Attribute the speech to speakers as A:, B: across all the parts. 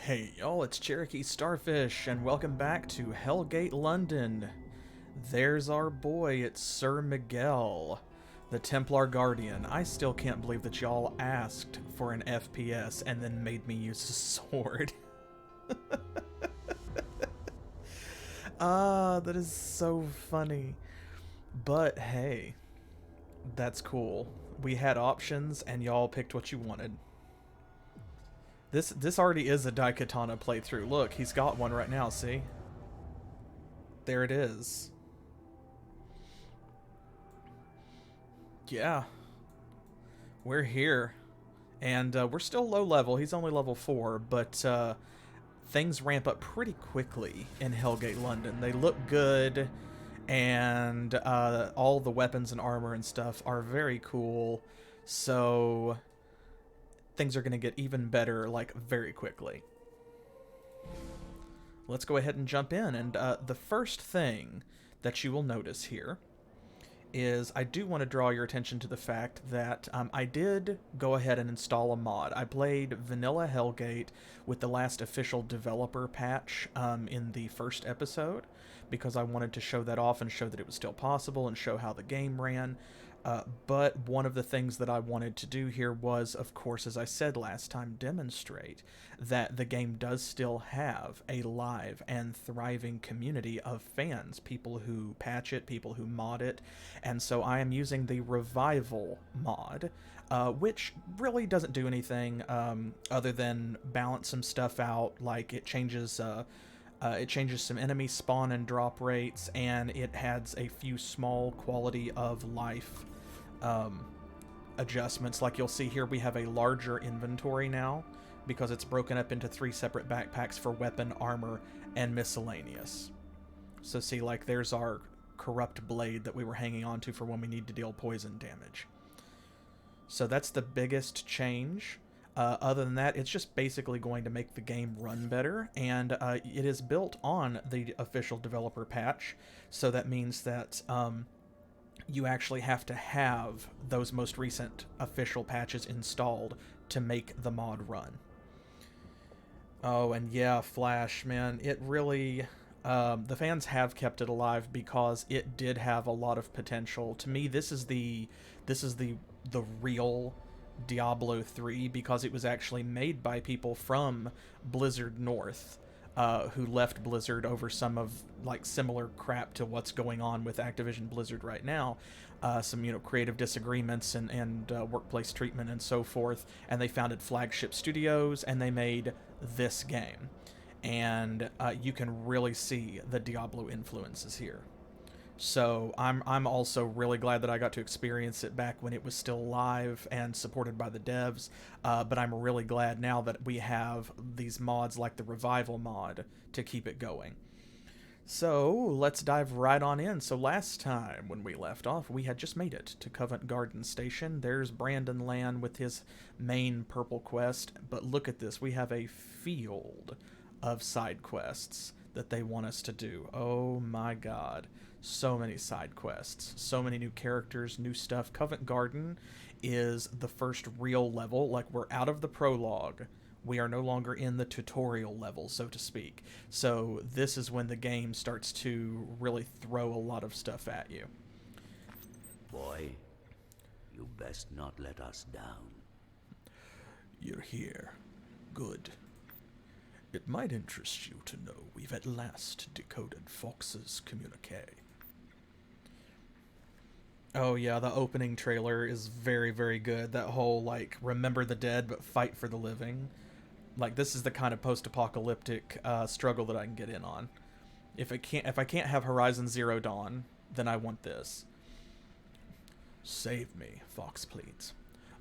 A: Hey y'all, it's CherokeeStarfish, and welcome back to Hellgate, London. There's our boy, it's Sir Miguel, the Templar Guardian. I still can't believe that y'all asked for an FPS and then made me use a sword. That is so funny. But hey, that's cool. We had options and y'all picked what you wanted. This already is a Daikatana playthrough. Look, he's got one right now, see? There it is. Yeah. We're here. And we're still low level. He's only level 4, but things ramp up pretty quickly in Hellgate, London. They look good, and all the weapons and armor and stuff are very cool. So things are going to get even better, like, very quickly. Let's go ahead and jump in. And the first thing that you will notice here is I do want to draw your attention to the fact that I did go ahead and install a mod. I played Vanilla Hellgate with the last official developer patch in the first episode because I wanted to show that off and show that it was still possible and show how the game ran. But one of the things that I wanted to do here was, of course, as I said last time, demonstrate that the game does still have a live and thriving community of fans, people who patch it, people who mod it, and so I am using the Revival mod, which really doesn't do anything other than balance some stuff out, like it changes some enemy spawn and drop rates, and it adds a few small quality of life adjustments. Like you'll see here, we have a larger inventory now because it's broken up into 3 separate backpacks for weapon, armor, and miscellaneous. So see, like there's our corrupt blade that we were hanging on to for when we need to deal poison damage. So that's the biggest change. Other than that, it's just basically going to make the game run better, and it is built on the official developer patch, so that means that you actually have to have those most recent official patches installed to make the mod run. Oh, and yeah, Flash, man, it really... the fans have kept it alive because it did have a lot of potential. To me, this is the real Diablo 3 because it was actually made by people from Blizzard North, who left Blizzard over some of like similar crap to what's going on with Activision Blizzard right now, some creative disagreements and workplace treatment and so forth, and they founded Flagship Studios and they made this game, and you can really see the Diablo influences here. So I'm also really glad that I got to experience it back when it was still live and supported by the devs, but I'm really glad now that we have these mods like the Revival mod to keep it going. So let's dive right on in. So last time when we left off, we had just made it to Covent Garden Station. There's Brandon Land with his main purple quest, but look at this. We have a field of side quests that they want us to do. Oh my god. So many side quests, so many new characters, new stuff. Covent Garden is the first real level. Like, we're out of the prologue. We are no longer in the tutorial level, so to speak. So this is when the game starts to really throw a lot of stuff at you.
B: Boy, you best not let us down.
A: You're here. Good. It might interest you to know we've at last decoded Fox's communique. Oh yeah, the opening trailer is very, very good. That whole, like, remember the dead but fight for the living. Like, this is the kind of post-apocalyptic struggle that I can get in on. If I can't have Horizon Zero Dawn, then I want this. Save me, Fox pleads.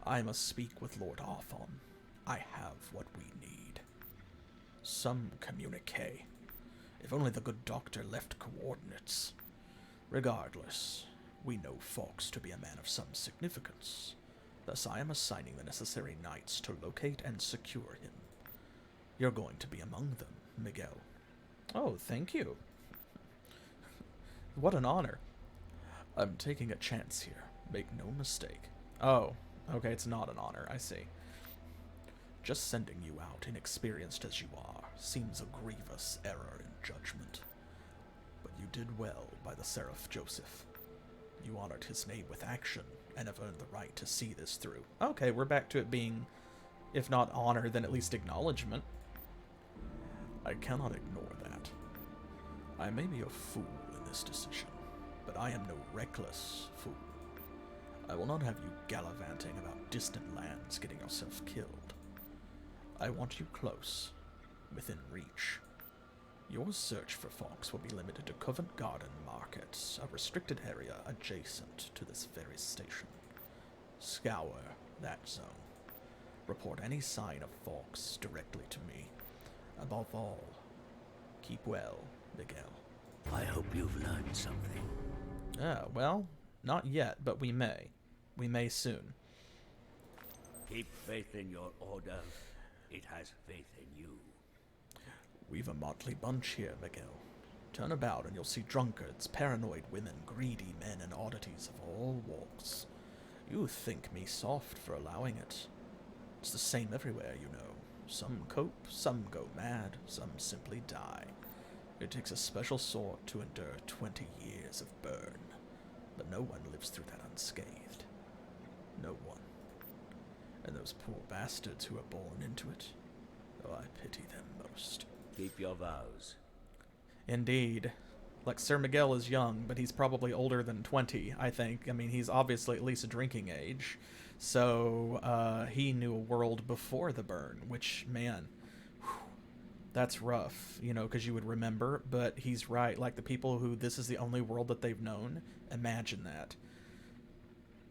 A: I must speak with Lord Arthon. I have what we need. Some communique. If only the good doctor left coordinates. Regardless, we know Fox to be a man of some significance. Thus I am assigning the necessary knights to locate and secure him. You're going to be among them, Miguel. Oh, thank you. What an honor. I'm taking a chance here. Make no mistake. Oh, okay, it's not an honor, I see. Just sending you out, inexperienced as you are, seems a grievous error in judgment. But you did well by the Seraph Joseph. You honored his name with action, and have earned the right to see this through. Okay, we're back to it being, if not honor, then at least acknowledgement. I cannot ignore that. I may be a fool in this decision, but I am no reckless fool. I will not have you gallivanting about distant lands getting yourself killed. I want you close, within reach. Your search for Fox will be limited to Covent Garden Market, a restricted area adjacent to this very station. Scour that zone. Report any sign of Fox directly to me. Above all, keep well, Miguel.
B: I hope you've learned something.
A: Well, not yet, but we may. We may soon.
B: Keep faith in your order. It has faith in you.
A: We've a motley bunch here, Miguel. Turn about and you'll see drunkards, paranoid women, greedy men, and oddities of all walks. You think me soft for allowing it. It's the same everywhere, you know. Some cope, some go mad, some simply die. It takes a special sort to endure 20 years of burn, but no one lives through that unscathed. No one. And those poor bastards who are born into it, oh, I pity them most.
B: Keep your vows.
A: Indeed. Like, Sir Miguel is young, but he's probably older than 20, I think. I mean, he's obviously at least a drinking age. So, he knew a world before the burn, which, man, whew, that's rough, you know, because you would remember. But he's right. Like, the people who this is the only world that they've known, imagine that.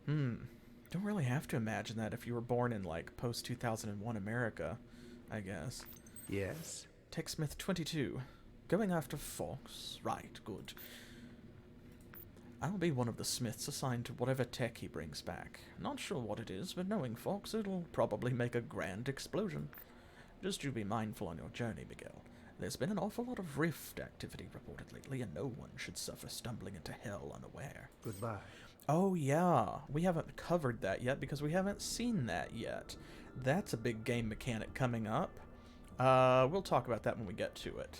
A: Don't really have to imagine that if you were born in, like, post-2001 America, I guess.
B: Yes?
A: TechSmith 22. Going after Fox. Right, good. I'll be one of the smiths assigned to whatever tech he brings back. Not sure what it is, but knowing Fox, it'll probably make a grand explosion. Just you be mindful on your journey, Miguel. There's been an awful lot of rift activity reported lately, and no one should suffer stumbling into hell unaware.
C: Goodbye.
A: Oh yeah, we haven't covered that yet because we haven't seen that yet. That's a big game mechanic coming up. We'll talk about that when we get to it.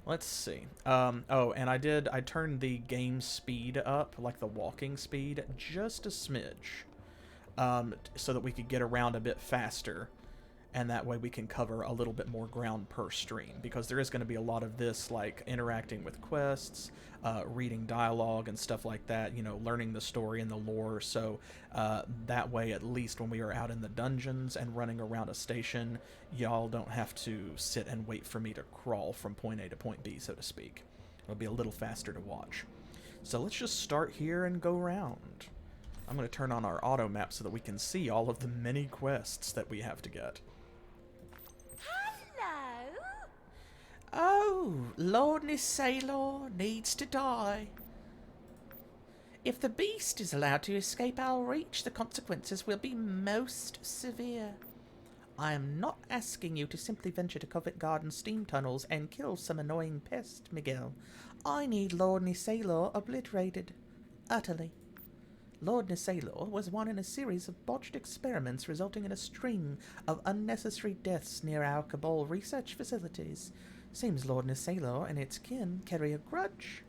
A: Let's see. Oh, and I turned the game speed up, like the walking speed, just a smidge, so that we could get around a bit faster, and that way we can cover a little bit more ground per stream, because there is going to be a lot of this, like interacting with quests, reading dialogue and stuff like that, you know, learning the story and the lore, so that way at least when we are out in the dungeons and running around a station, y'all don't have to sit and wait for me to crawl from point A to point B, so to speak. It'll be a little faster to watch. So let's just start here and go around. I'm going to turn on our auto map so that we can see all of the many quests that we have to get. Oh, Lord Nisaylor needs to die. If the beast is allowed to escape our reach, the consequences will be most severe. I am not asking you to simply venture to Covent Garden steam tunnels and kill some annoying pest, Miguel. I need Lord Nisaylor obliterated. Utterly. Lord Nisaylor was one in a series of botched experiments resulting in a string of unnecessary deaths near our Cabal research facilities. Seems Lord Nisaylor and its kin carry a grudge.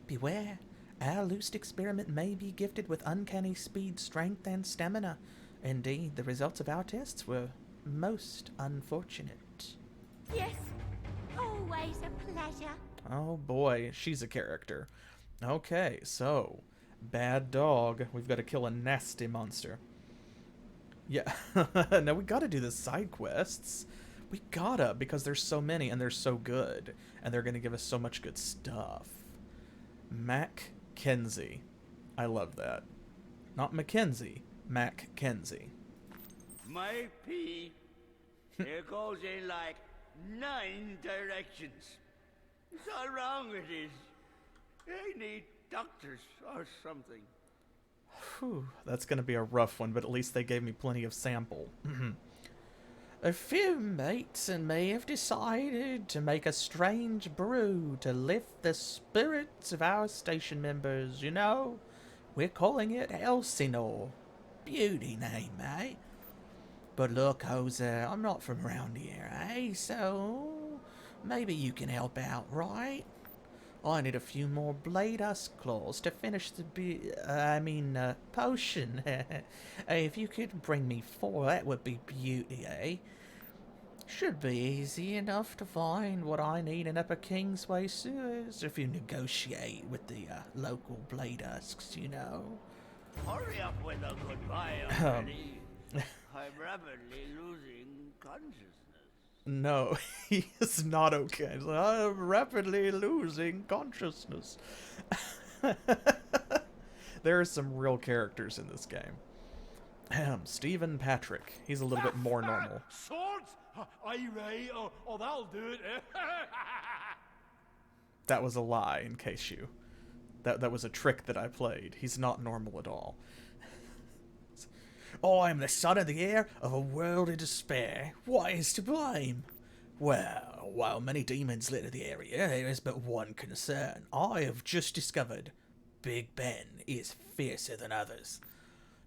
A: Beware, our loosed experiment may be gifted with uncanny speed, strength, and stamina. Indeed, the results of our tests were most unfortunate.
D: Yes, always a pleasure.
A: Oh boy, she's a character. Okay, so, bad dog. We've got to kill a nasty monster. Yeah, now we gotta do the side quests. We gotta, because there's so many and they're so good. And they're gonna give us so much good stuff. Mackenzie. I love that. Not Mackenzie. Mackenzie.
B: My pee, it goes in like 9 directions. It's all wrong with it. I need doctors or something.
A: Whew, that's gonna be a rough one, but at least they gave me plenty of sample. A few mates and me have decided to make a strange brew to lift the spirits of our station members, you know. We're calling it Elsinore. Beauty name, eh? But look, Jose, I'm not from around here, eh? So maybe you can help out, right? I need a few more blade husk claws to finish the potion. If you could bring me 4, that would be beauty, eh? Should be easy enough to find what I need in Upper Kingsway sewers if you negotiate with the local blade husks, you know.
B: Hurry up with a goodbye already. I'm rapidly losing consciousness.
A: No, he is not okay. I'm rapidly losing consciousness. There are some real characters in this game. Stephen Patrick. He's a little bit more normal.
C: Swords? Aye, right. Oh, that'll do it.
A: That was a lie, in case you... That was a trick that I played. He's not normal at all. I am the son of the heir of a world in despair. What is to blame? Well, while many demons litter the area, there is but one concern. I have just discovered Big Ben is fiercer than others.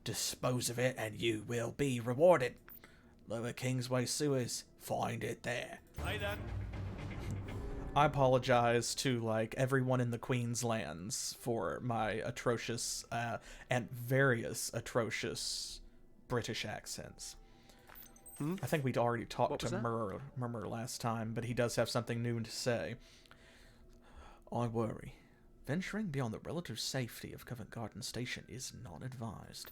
A: Dispose of it and you will be rewarded. Lower Kingsway sewers, find it there.
C: Aye then.
A: I apologize to, like, everyone in the Queen's Lands for my atrocious and various atrocious British accents. I think we'd already talked to Murmur last time, but he does have something new to say. I worry. Venturing beyond the relative safety of Covent Garden Station is not advised.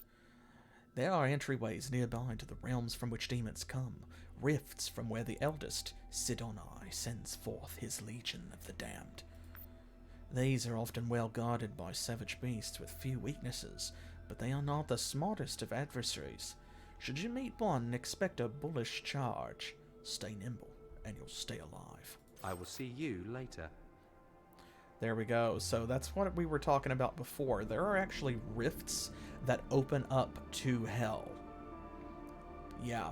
A: There are entryways nearby to the realms from which demons come, rifts from where the eldest, Sidonai, sends forth his legion of the damned. These are often well guarded by savage beasts with few weaknesses, but they are not the smartest of adversaries. Should you meet one, expect a bullish charge. Stay nimble, and you'll stay alive.
E: I will see you later.
A: There we go. So that's what we were talking about before. There are actually rifts that open up to hell. Yeah.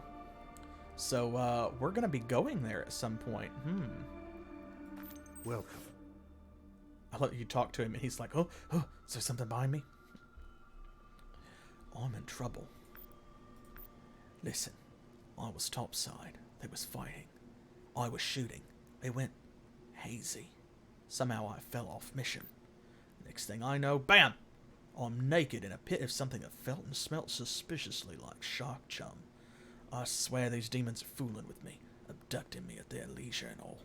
A: So, we're gonna be going there at some point.
E: Welcome.
A: I'll let you talk to him, and he's like, oh, is there something behind me? I'm in trouble. Listen, I was topside. They was fighting. I was shooting. They went hazy. Somehow I fell off mission. Next thing I know, bam! I'm naked in a pit of something that felt and smelt suspiciously like shark chum. I swear these demons are fooling with me, abducting me at their leisure and all.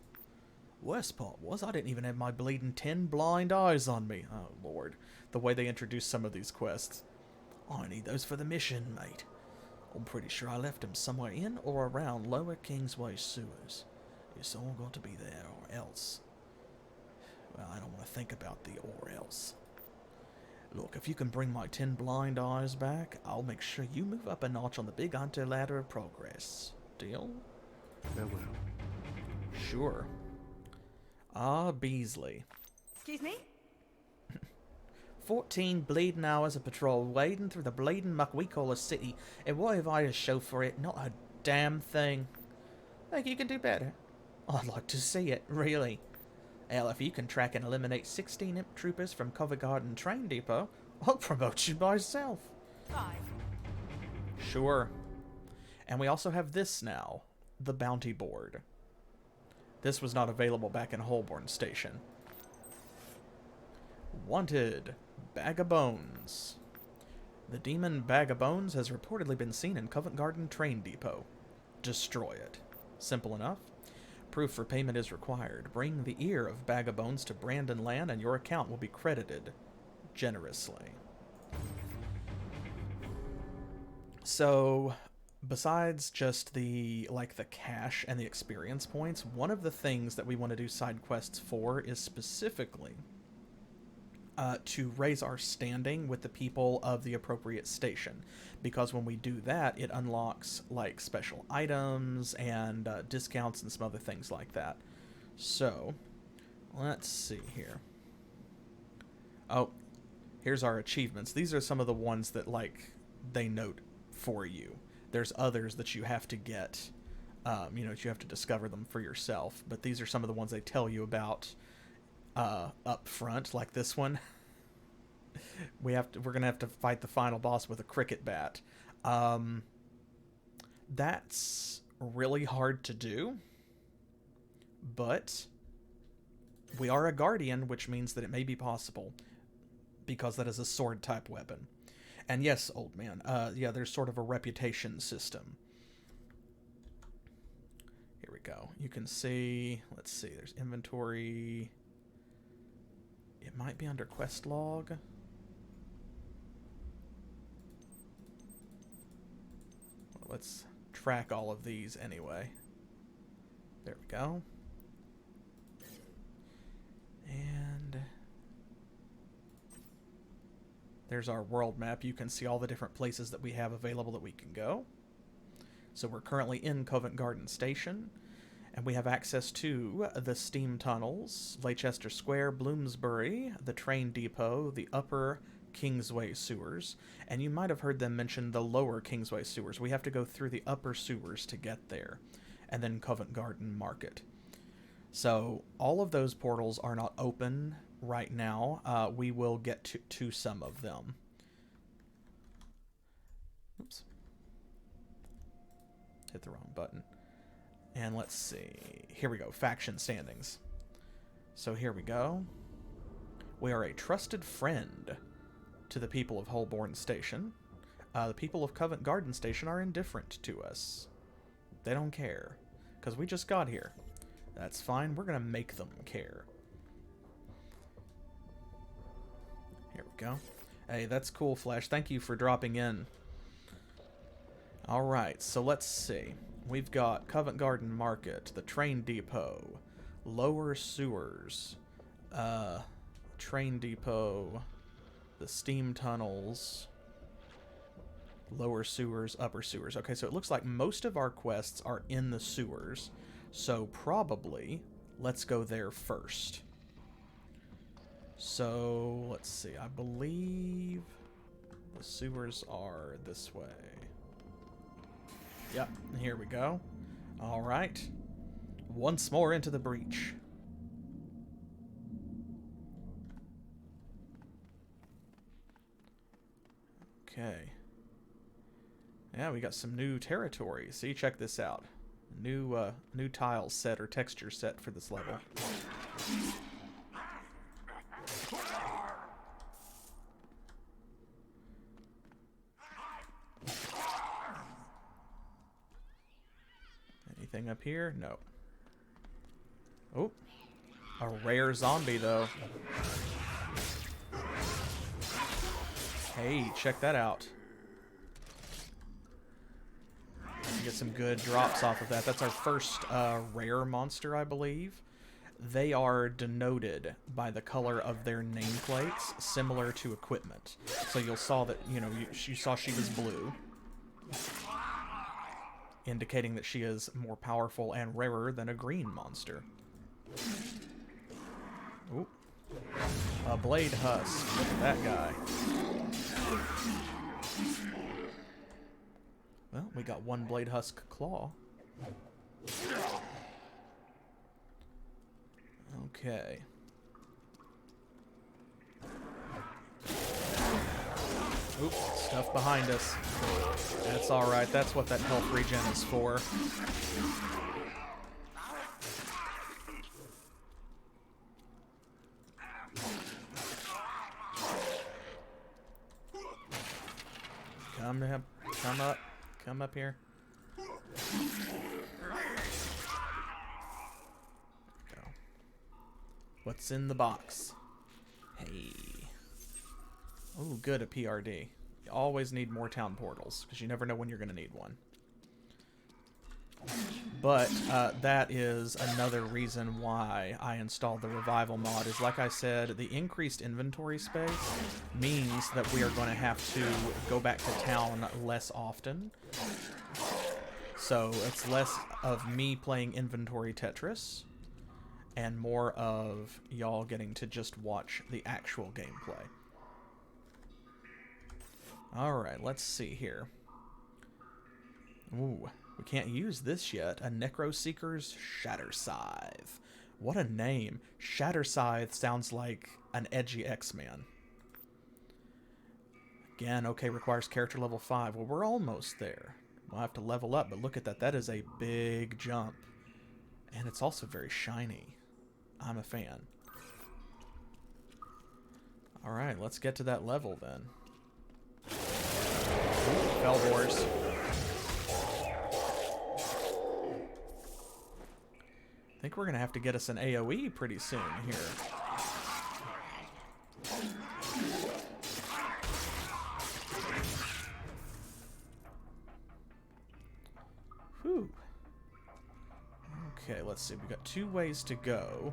A: Worst part was I didn't even have my bleeding 10 blind eyes on me. Oh, Lord. The way they introduce some of these quests. I need those for the mission, mate. I'm pretty sure I left them somewhere in or around Lower Kingsway sewers. It's all got to be there or else. Well, I don't want to think about the or else. Look, if you can bring my 10 blind eyes back, I'll make sure you move up a notch on the big hunter ladder of progress. Deal?
E: Farewell.
A: Sure. Beasley.
F: Excuse me?
A: 14 bleeding hours of patrol, wading through the bleeding muck we call a city, and what have I to show for it? Not a damn thing. Think you can do better? I'd like to see it, really. Hell, if you can track and eliminate 16 imp troopers from Covent Garden train depot, I'll promote you myself.
F: 5.
A: Sure. And we also have this now, the bounty board. This was not available back in Holborn Station. Wanted. Bag of Bones. The demon Bag of Bones has reportedly been seen in Covent Garden train depot. Destroy it. Simple enough. Proof for payment is required. Bring the ear of Bag of Bones to Brandon Land and your account will be credited generously. So, besides just the cash and the experience points, one of the things that we want to do side quests for is specifically to raise our standing with the people of the appropriate station, because when we do that, it unlocks like special items and discounts and some other things like that. So, let's see here. Oh, here's our achievements. These are some of the ones that they note for you. There's others that you have to get, you have to discover them for yourself, but these are some of the ones they tell you about up front, like this one. We're gonna have to fight the final boss with a cricket bat. That's really hard to do, but we are a guardian, which means that it may be possible, because that is a sword-type weapon. And yes, old man, yeah, there's sort of a reputation system. Here we go. You can see, let's see, there's inventory. It might be under quest log. Well, let's track all of these anyway. There we go. And there's our world map. You can see all the different places that we have available that we can go. So we're currently in Covent Garden Station, and we have access to the steam tunnels, Leicester Square, Bloomsbury, the train depot, the upper Kingsway sewers, and you might have heard them mention the lower Kingsway sewers. We have to go through the upper sewers to get there, and then Covent Garden Market. So all of those portals are not open right now. We will get to some of them. Oops. Hit the wrong button. And let's see. Here we go. Faction standings. So here we go. We are a trusted friend to the people of Holborn Station. The people of Covent Garden Station are indifferent to us. They don't care, because we just got here. That's fine. We're going to make them care. Here we go. Hey, that's cool, Flash. Thank you for dropping in. Alright, so let's see. We've got Covent Garden Market, the train depot, lower sewers, train depot, the steam tunnels, lower sewers, upper sewers. Okay, so it looks like most of our quests are in the sewers. So probably, let's go there first. So, let's see. I believe the sewers are this way. Yep, here we go. Alright. Once more into the breach. Okay. Yeah, we got some new territory. See, check this out. New tile set or texture set for this level. Anything up here? No. Oh, a rare zombie though. Hey, check that out. Get some good drops off of that. That's our first rare monster, I believe. They are denoted by the color of their nameplates, similar to equipment. So you'll saw that, you know, you saw she was blue, indicating that she is more powerful and rarer than a green monster. Ooh. A blade husk. Look at that guy. Well, we got one blade husk claw. Okay. Oops, stuff behind us. That's alright, that's what that health regen is for. Come up here. Go. What's in the box? Hey. Oh, good, a PRD. You always need more town portals, because you never know when you're going to need one. But that is another reason why I installed the revival mod, is like I said, the increased inventory space means that we are going to have to go back to town less often. So it's less of me playing inventory Tetris and more of y'all getting to just watch the actual gameplay. Alright, let's see here. Ooh. We can't use this yet. A Necroseeker's Shatter Scythe. What a name. Shatter Scythe sounds like an edgy X-Man. Again, okay, requires character level 5. Well, we're almost there. We'll have to level up, but look at that. That is a big jump. And it's also very shiny. I'm a fan. Alright, let's get to that level then. Fell doors. I think we're going to have to get us an AoE pretty soon here. Whew. Okay, let's see. We've got 2 ways to go.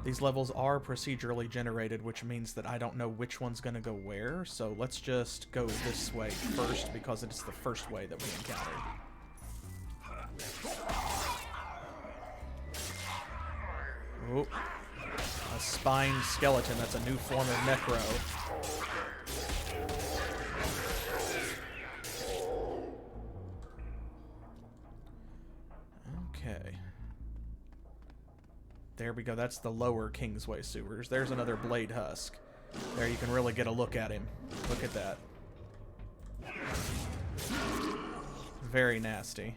A: These levels are procedurally generated, which means that I don't know which one's going to go where. So let's just go this way first because it's the first way that we encountered. Oh, a spined skeleton. That's a new form of necro. Okay. There we go. That's the lower Kingsway sewers. There's another blade husk. There, you can really get a look at him. Look at that. Very nasty.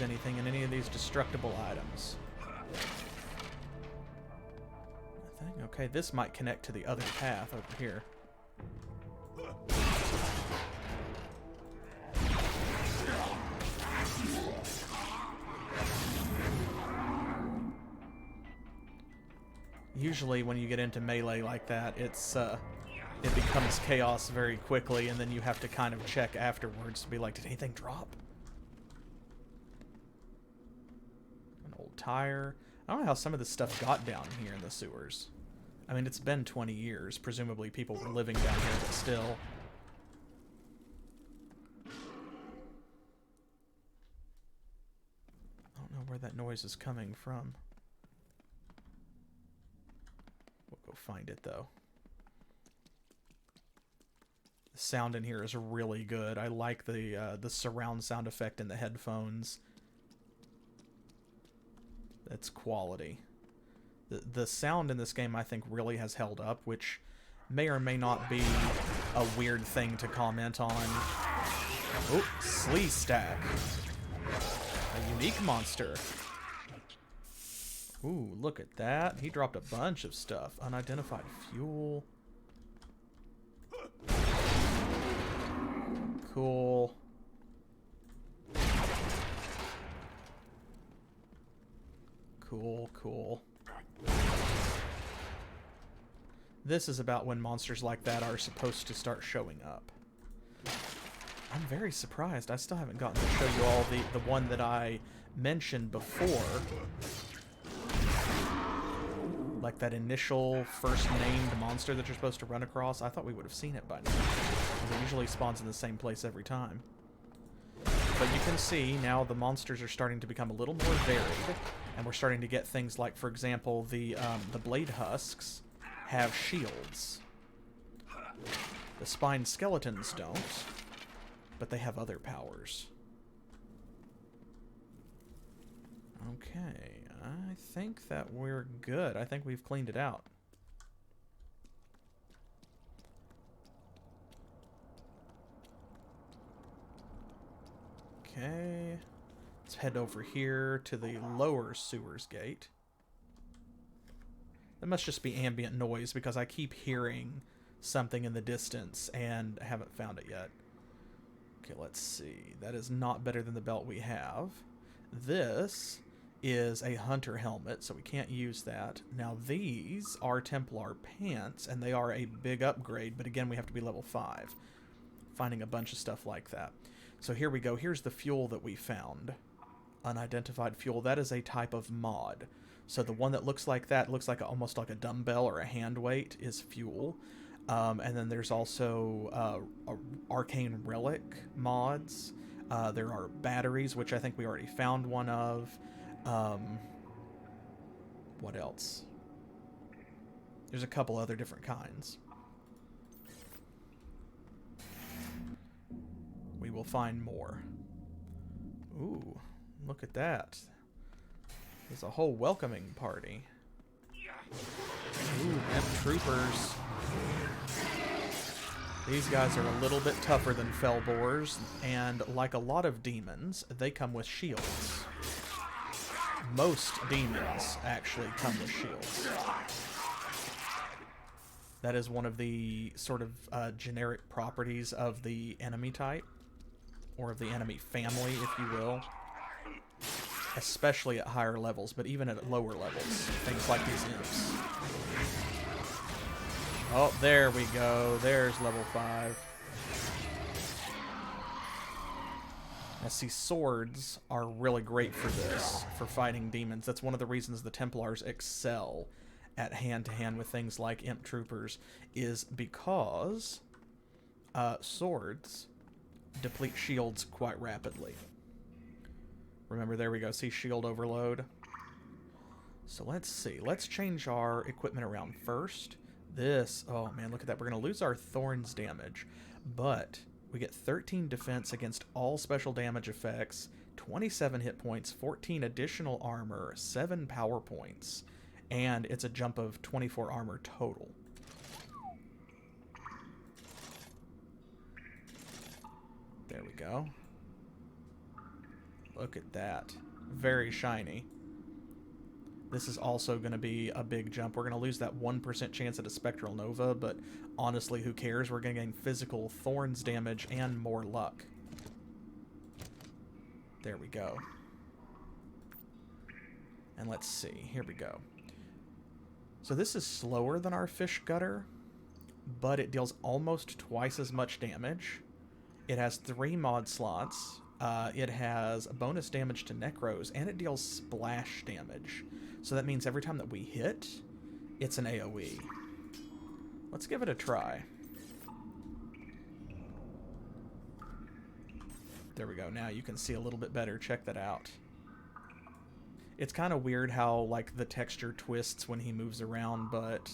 A: Anything in any of these destructible items. Nothing? Okay, this might connect to the other path over here. Usually when you get into melee like that, it becomes chaos very quickly, and then you have to kind of check afterwards to be like, did anything drop? Tire. I don't know how some of this stuff got down here in the sewers. I mean, it's been 20 years. Presumably people were living down here, but still. I don't know where that noise is coming from. We'll go find it, though. The sound in here is really good. I like the surround sound effect in the headphones. That's quality. The sound in this game, I think, really has held up, which may or may not be a weird thing to comment on. Oh, Slee Stack. A unique monster. Ooh, look at that. He dropped a bunch of stuff. Unidentified fuel. Cool. Cool, cool. This is about when monsters like that are supposed to start showing up. I'm very surprised. I still haven't gotten to show you all the one that I mentioned before. Like that initial first named monster that you're supposed to run across. I thought we would have seen it by now. It usually spawns in the same place every time. But you can see now the monsters are starting to become a little more varied. And we're starting to get things like, for example, the blade husks have shields. The spined skeletons don't, but they have other powers. Okay, I think that we're good. I think we've cleaned it out. Okay. Let's head over here to the lower sewers gate. That must just be ambient noise because I keep hearing something in the distance and haven't found it yet. Okay, let's see. That is not better than the belt we have. This is a hunter helmet, so we can't use that. Now these are Templar pants, and they are a big upgrade, but again, we have to be level 5. Finding a bunch of stuff like that. So here we go. Here's the fuel that we found. Unidentified fuel. That is a type of mod. So the one that looks like that, looks like almost like a dumbbell or a hand weight, is fuel. And then there's also arcane relic mods. There are batteries, which I think we already found one of. What else? There's a couple other different kinds. We will find more. Ooh, Look at that. There's a whole welcoming party. Ooh, Imp Troopers. These guys are a little bit tougher than Fellboars, and like a lot of demons, they come with shields. Most demons actually come with shields. That is one of the sort of generic properties of the enemy type, or of the enemy family, if you will. Especially at higher levels, but even at lower levels. Things like these imps. Oh, there we go. There's level 5. Now, see, swords are really great for this, for fighting demons. That's one of the reasons the Templars excel at hand-to-hand with things like Imp Troopers, is because swords deplete shields quite rapidly. Remember, there we go. See, shield overload. So let's see. Let's change our equipment around first. This, oh man, look at that. We're going to lose our thorns damage, but we get 13 defense against all special damage effects, 27 hit points, 14 additional armor, 7 power points, and it's a jump of 24 armor total. There we go. Look at that. Very shiny. This is also going to be a big jump. We're going to lose that 1% chance at a Spectral Nova, but honestly, who cares? We're going to gain physical thorns damage and more luck. There we go. And let's see. Here we go. So this is slower than our Fish Gutter, but it deals almost twice as much damage. It has 3 mod slots. It has bonus damage to Necros, and it deals splash damage. So that means every time that we hit, it's an AoE. Let's give it a try. There we go. Now you can see a little bit better. Check that out. It's kind of weird how, like, the texture twists when he moves around, but...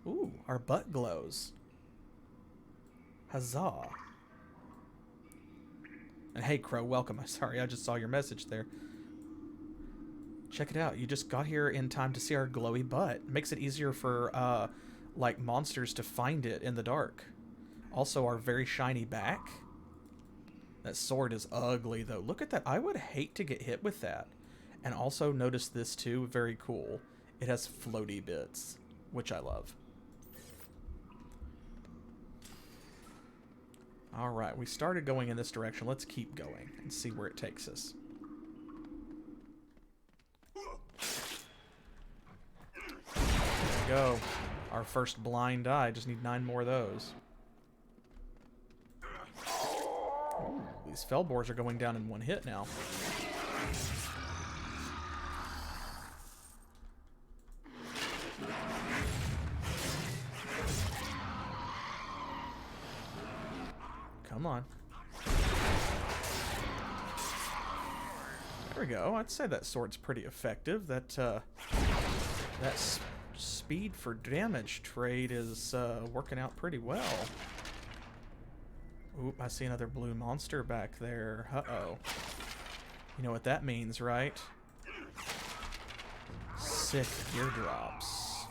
A: Ooh, our butt glows. Huzzah. And hey, Crow, welcome. Sorry, I just saw your message there. Check it out. You just got here in time to see our glowy butt. Makes it easier for, like, monsters to find it in the dark. Also, our very shiny back. That sword is ugly, though. Look at that. I would hate to get hit with that. And also, notice this, too. Very cool. It has floaty bits, which I love. Alright, we started going in this direction. Let's keep going and see where it takes us. There we go. Our first blind eye. Just need 9 more of those. Ooh, these Fellboars are going down in 1 hit now. Come on. There we go. I'd say that sword's pretty effective. That speed for damage trade is working out pretty well. Oop, I see another blue monster back there. Uh-oh. You know what that means, right? Sick eardrops.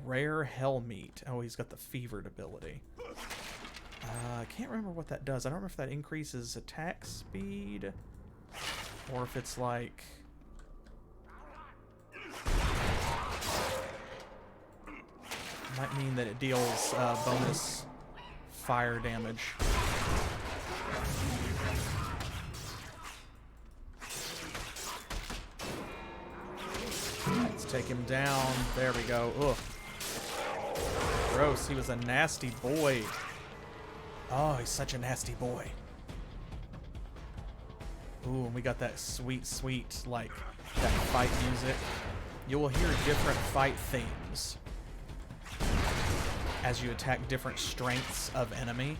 A: Rare hell meat. Oh, he's got the fevered ability. I can't remember what that does. I don't remember if that increases attack speed or if it's like... Might mean that it deals bonus fire damage. Let's take him down. There we go. Ugh. Gross. He was a nasty boy. Oh, he's such a nasty boy. Ooh, and we got that sweet, sweet, like, that fight music. You will hear different fight themes as you attack different strengths of enemy.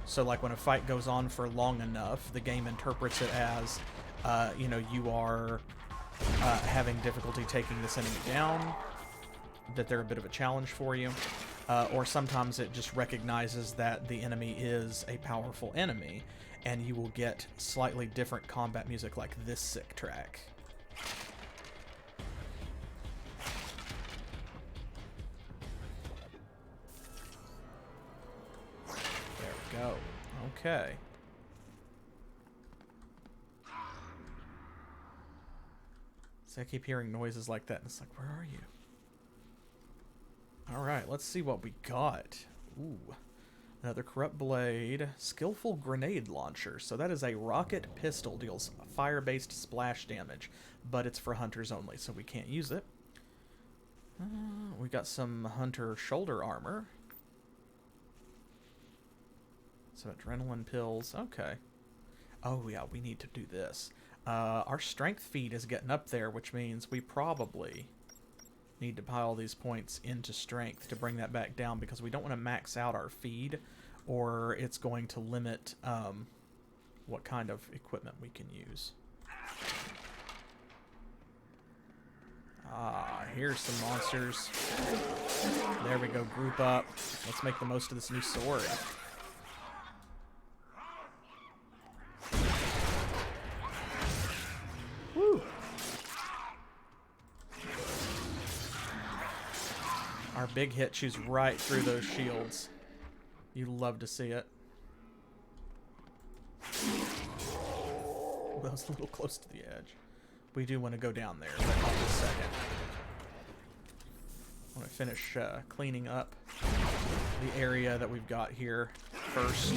A: So, like, when a fight goes on for long enough, the game interprets it as, you know, you are having difficulty taking this enemy down. that they're a bit of a challenge for you, or sometimes it just recognizes that the enemy is a powerful enemy, and you will get slightly different combat music like this sick track. There we go. Okay. So I keep hearing noises like that, and it's like, where are you? Alright, let's see what we got. Ooh. Another Corrupt Blade. Skillful Grenade Launcher. So that is a rocket pistol. Deals fire-based splash damage, but it's for hunters only, so we can't use it. We got some hunter shoulder armor. Some adrenaline pills. Okay. Oh, yeah, we need to do this. Our strength feed is getting up there, which means we probably need to pile these points into strength to bring that back down, because we don't want to max out our feed, or it's going to limit what kind of equipment we can use. Ah, here's some monsters. There we go, group up. Let's make the most of this new sword. Woo! Our big hit chews right through those shields. You love to see it. That was a little close to the edge. We do want to go down there, but not in a second. I want to finish cleaning up the area that we've got here first.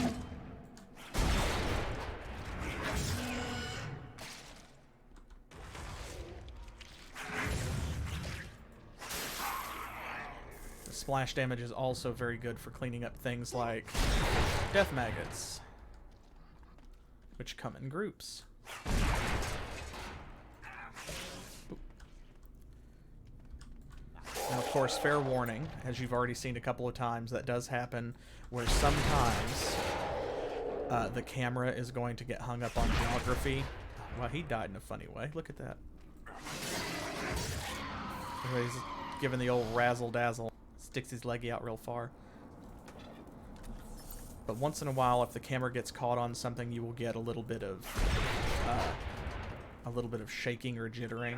A: Splash damage is also very good for cleaning up things like death maggots, which come in groups. Now, of course, fair warning, as you've already seen a couple of times, that does happen, where sometimes the camera is going to get hung up on geography. Well, he died in a funny way. Look at that. He's giving the old razzle-dazzle. Sticks his leggy out real far. But once in a while, if the camera gets caught on something, you will get a little bit of shaking or jittering,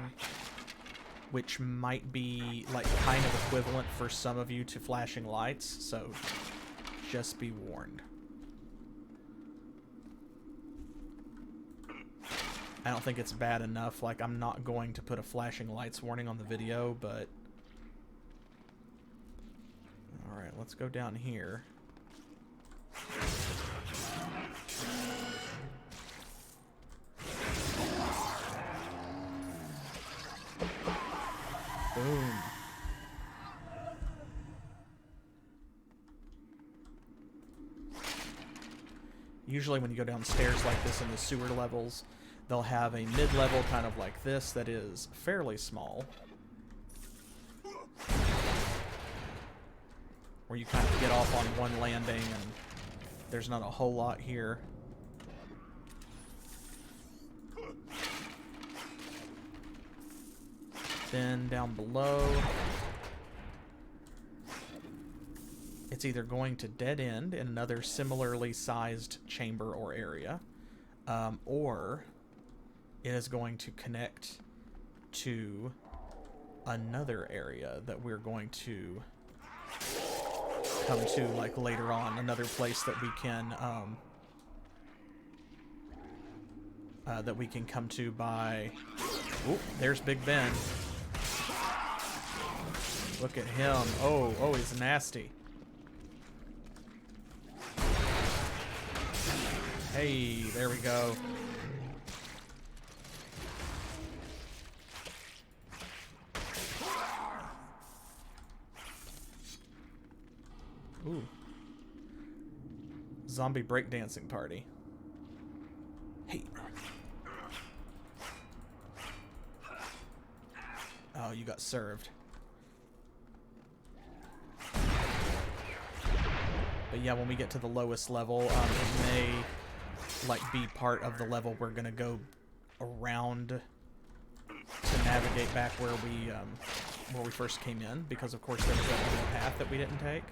A: which might be like kind of equivalent for some of you to flashing lights. So just be warned. I don't think it's bad enough. Like, I'm not going to put a flashing lights warning on the video, but alright, let's go down here. Boom. Usually when you go downstairs like this in the sewer levels, they'll have a mid-level kind of like this that is fairly small, where you kind of get off on one landing and there's not a whole lot here. Then down below, it's either going to dead end in another similarly sized chamber or area, or it is going to connect to another area that we're going to come to like later on, another place that we can come to by. Oop, there's Big Ben. Look at him. Oh, he's nasty. Hey, there we go. Ooh. Zombie breakdancing party. Hey. Oh, you got served. But yeah, when we get to the lowest level, it may like be part of the level we're gonna go around to navigate back where we where we first came in, because of course there was that little path that we didn't take.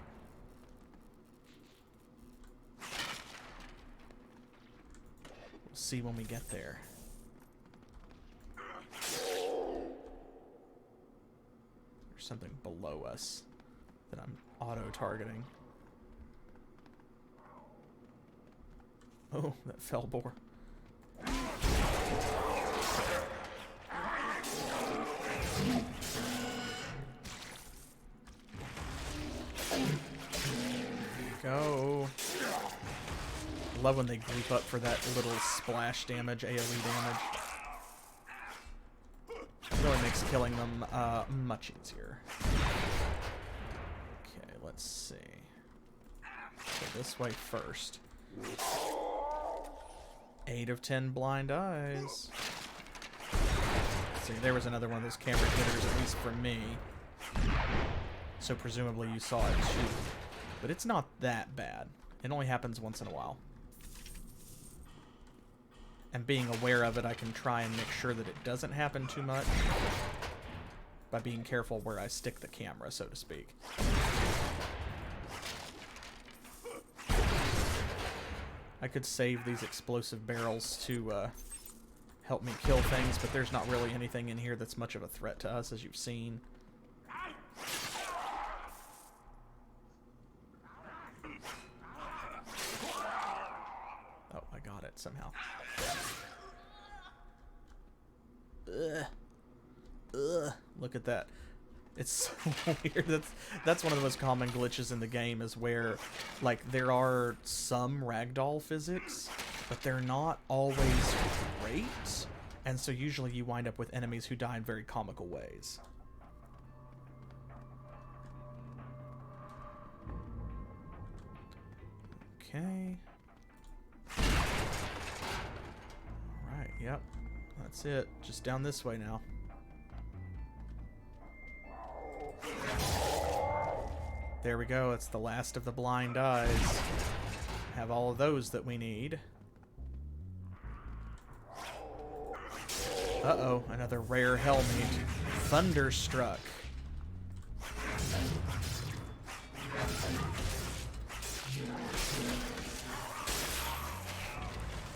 A: We'll see when we get there. There's something below us that I'm auto-targeting. Oh, that fell boar. Go. I love when they group up for that little splash damage, AoE damage. It really makes killing them much easier. Okay, let's see. So this way first. 8 of 10 blind eyes. See, there was another one of those camera hitters, at least for me. So presumably you saw it too. But it's not that bad. It only happens once in a while. And being aware of it, I can try and make sure that it doesn't happen too much by being careful where I stick the camera, so to speak. I could save these explosive barrels to help me kill things, but there's not really anything in here that's much of a threat to us, as you've seen. Oh, I got it somehow. Ugh. Ugh. Look at that. It's so weird. That's one of the most common glitches in the game, is where, like, there are some ragdoll physics, but they're not always great, and so usually you wind up with enemies who die in very comical ways. Okay. Alright, yep. That's it. Just down this way now. There we go. It's the last of the blind eyes. Have all of those that we need. Uh-oh, another rare Hellgate. Thunderstruck.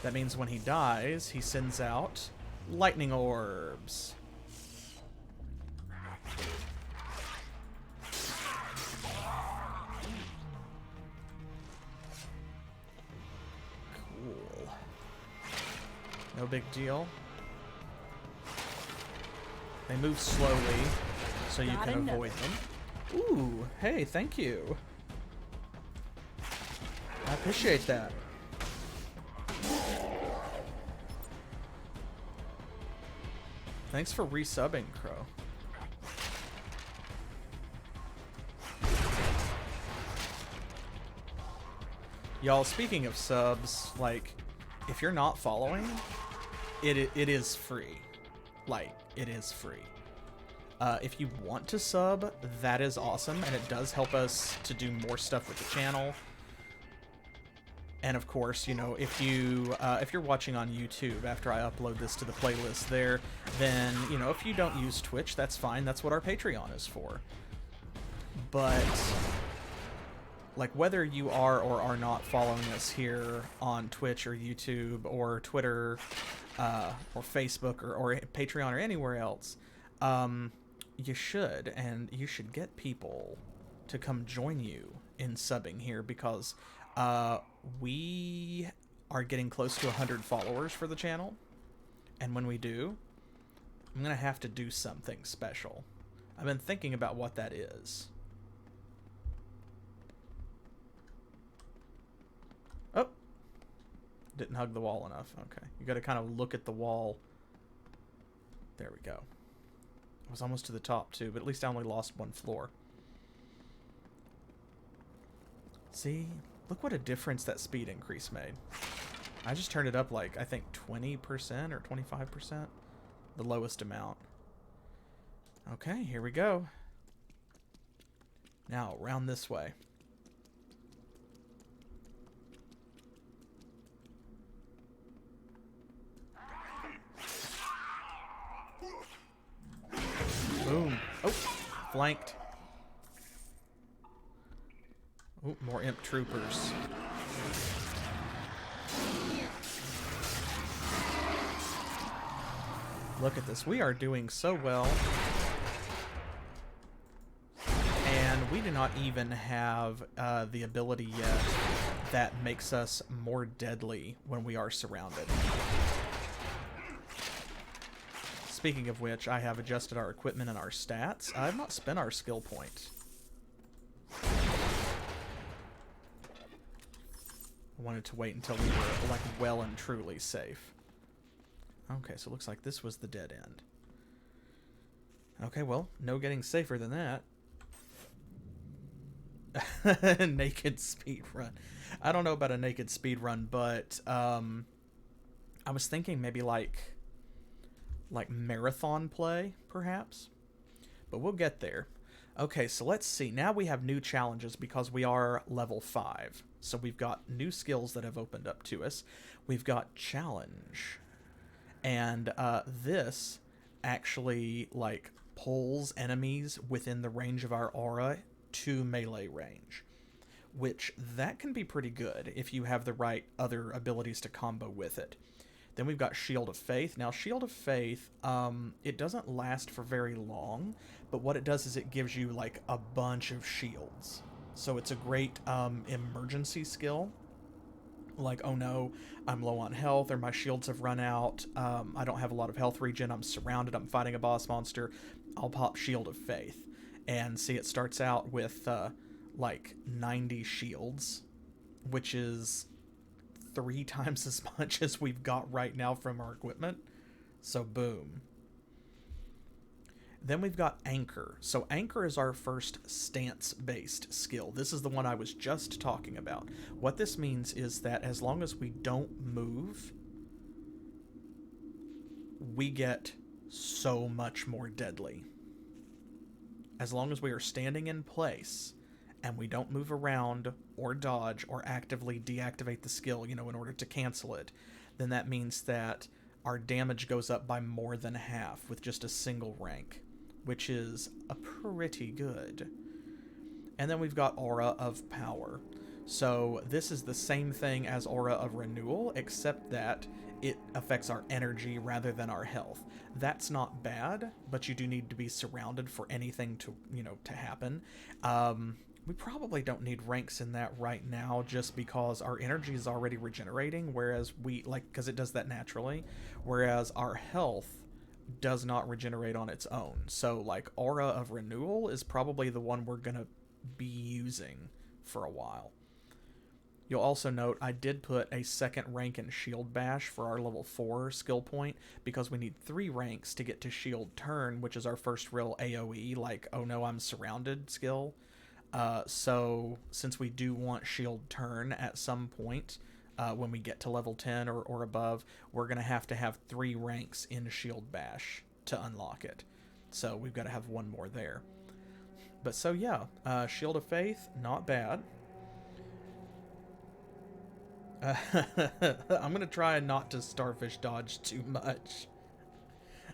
A: That means when he dies, he sends out lightning orbs. Cool. No big deal. They move slowly, so you can avoid them. Ooh, hey, thank you. I appreciate that. Thanks for resubbing, Crow. Y'all, speaking of subs, like, if you're not following, it is free. Like, it is free. If you want to sub, that is awesome, and it does help us to do more stuff with the channel. And of course, you know, if you're watching on YouTube after I upload this to the playlist there, then, you know, if you don't use Twitch, that's fine. That's what our Patreon is for. But, like, whether you are or are not following us here on Twitch or YouTube or Twitter or Facebook or Patreon or anywhere else, you should, and you should get people to come join you in subbing here, because we are getting close to 100 followers for the channel, and when we do, I'm gonna have to do something special. I've been thinking about what that is. Oh, didn't hug the wall enough. Okay, you gotta kind of look at the wall. There we go. I was almost to the top too, but at least I only lost one floor. See? Look what a difference that speed increase made. I just turned it up like, I think 20% or 25%. The lowest amount. Okay, here we go. Now, round this way. Boom. Oh, flanked. Ooh, more imp troopers. Look at this. We are doing so well. And we do not even have the ability yet that makes us more deadly when we are surrounded. Speaking of which, I have adjusted our equipment and our stats. I have not spent our skill point. I wanted to wait until we were like well and truly safe. Okay, so it looks like this was the dead end. Okay, well, no getting safer than that. Naked speedrun. I don't know about a naked speedrun, but I was thinking maybe like marathon play, perhaps. But we'll get there. Okay, so let's see. Now we have new challenges because we are level 5. So we've got new skills that have opened up to us. We've got challenge. And this actually like pulls enemies within the range of our aura to melee range, which that can be pretty good if you have the right other abilities to combo with it. Then we've got Shield of Faith. Now, Shield of Faith, it doesn't last for very long, but what it does is it gives you like a bunch of shields. So it's a great emergency skill. Like, oh no, I'm low on health, or my shields have run out, I don't have a lot of health regen, I'm surrounded, I'm fighting a boss monster, I'll pop Shield of Faith. And see, it starts out with like 90 shields, which is 3 times as much as we've got right now from our equipment. So boom. Then we've got Anchor. So Anchor is our first stance-based skill. This is the one I was just talking about. What this means is that as long as we don't move, we get so much more deadly. As long as we are standing in place and we don't move around or dodge or actively deactivate the skill, you know, in order to cancel it, then that means that our damage goes up by more than half with just a single rank, which is a pretty good. And then we've got Aura of Power. So this is the same thing as Aura of Renewal, except that it affects our energy rather than our health. That's not bad, but you do need to be surrounded for anything to, you know, to happen. We probably don't need ranks in that right now just because our energy is already regenerating, whereas because it does that naturally, whereas our health does not regenerate on its own. So like Aura of Renewal is probably the one we're gonna be using for a while. You'll also note I did put a second rank in Shield Bash for our level 4 skill point because we need 3 ranks to get to Shield Turn, which is our first real AoE, like, oh no, I'm surrounded skill. So since we do want Shield Turn at some point, when we get to level 10 or above, we're going to have 3 ranks in Shield Bash to unlock it. So we've got to have 1 more there. But so yeah, Shield of Faith, not bad. I'm going to try not to starfish dodge too much.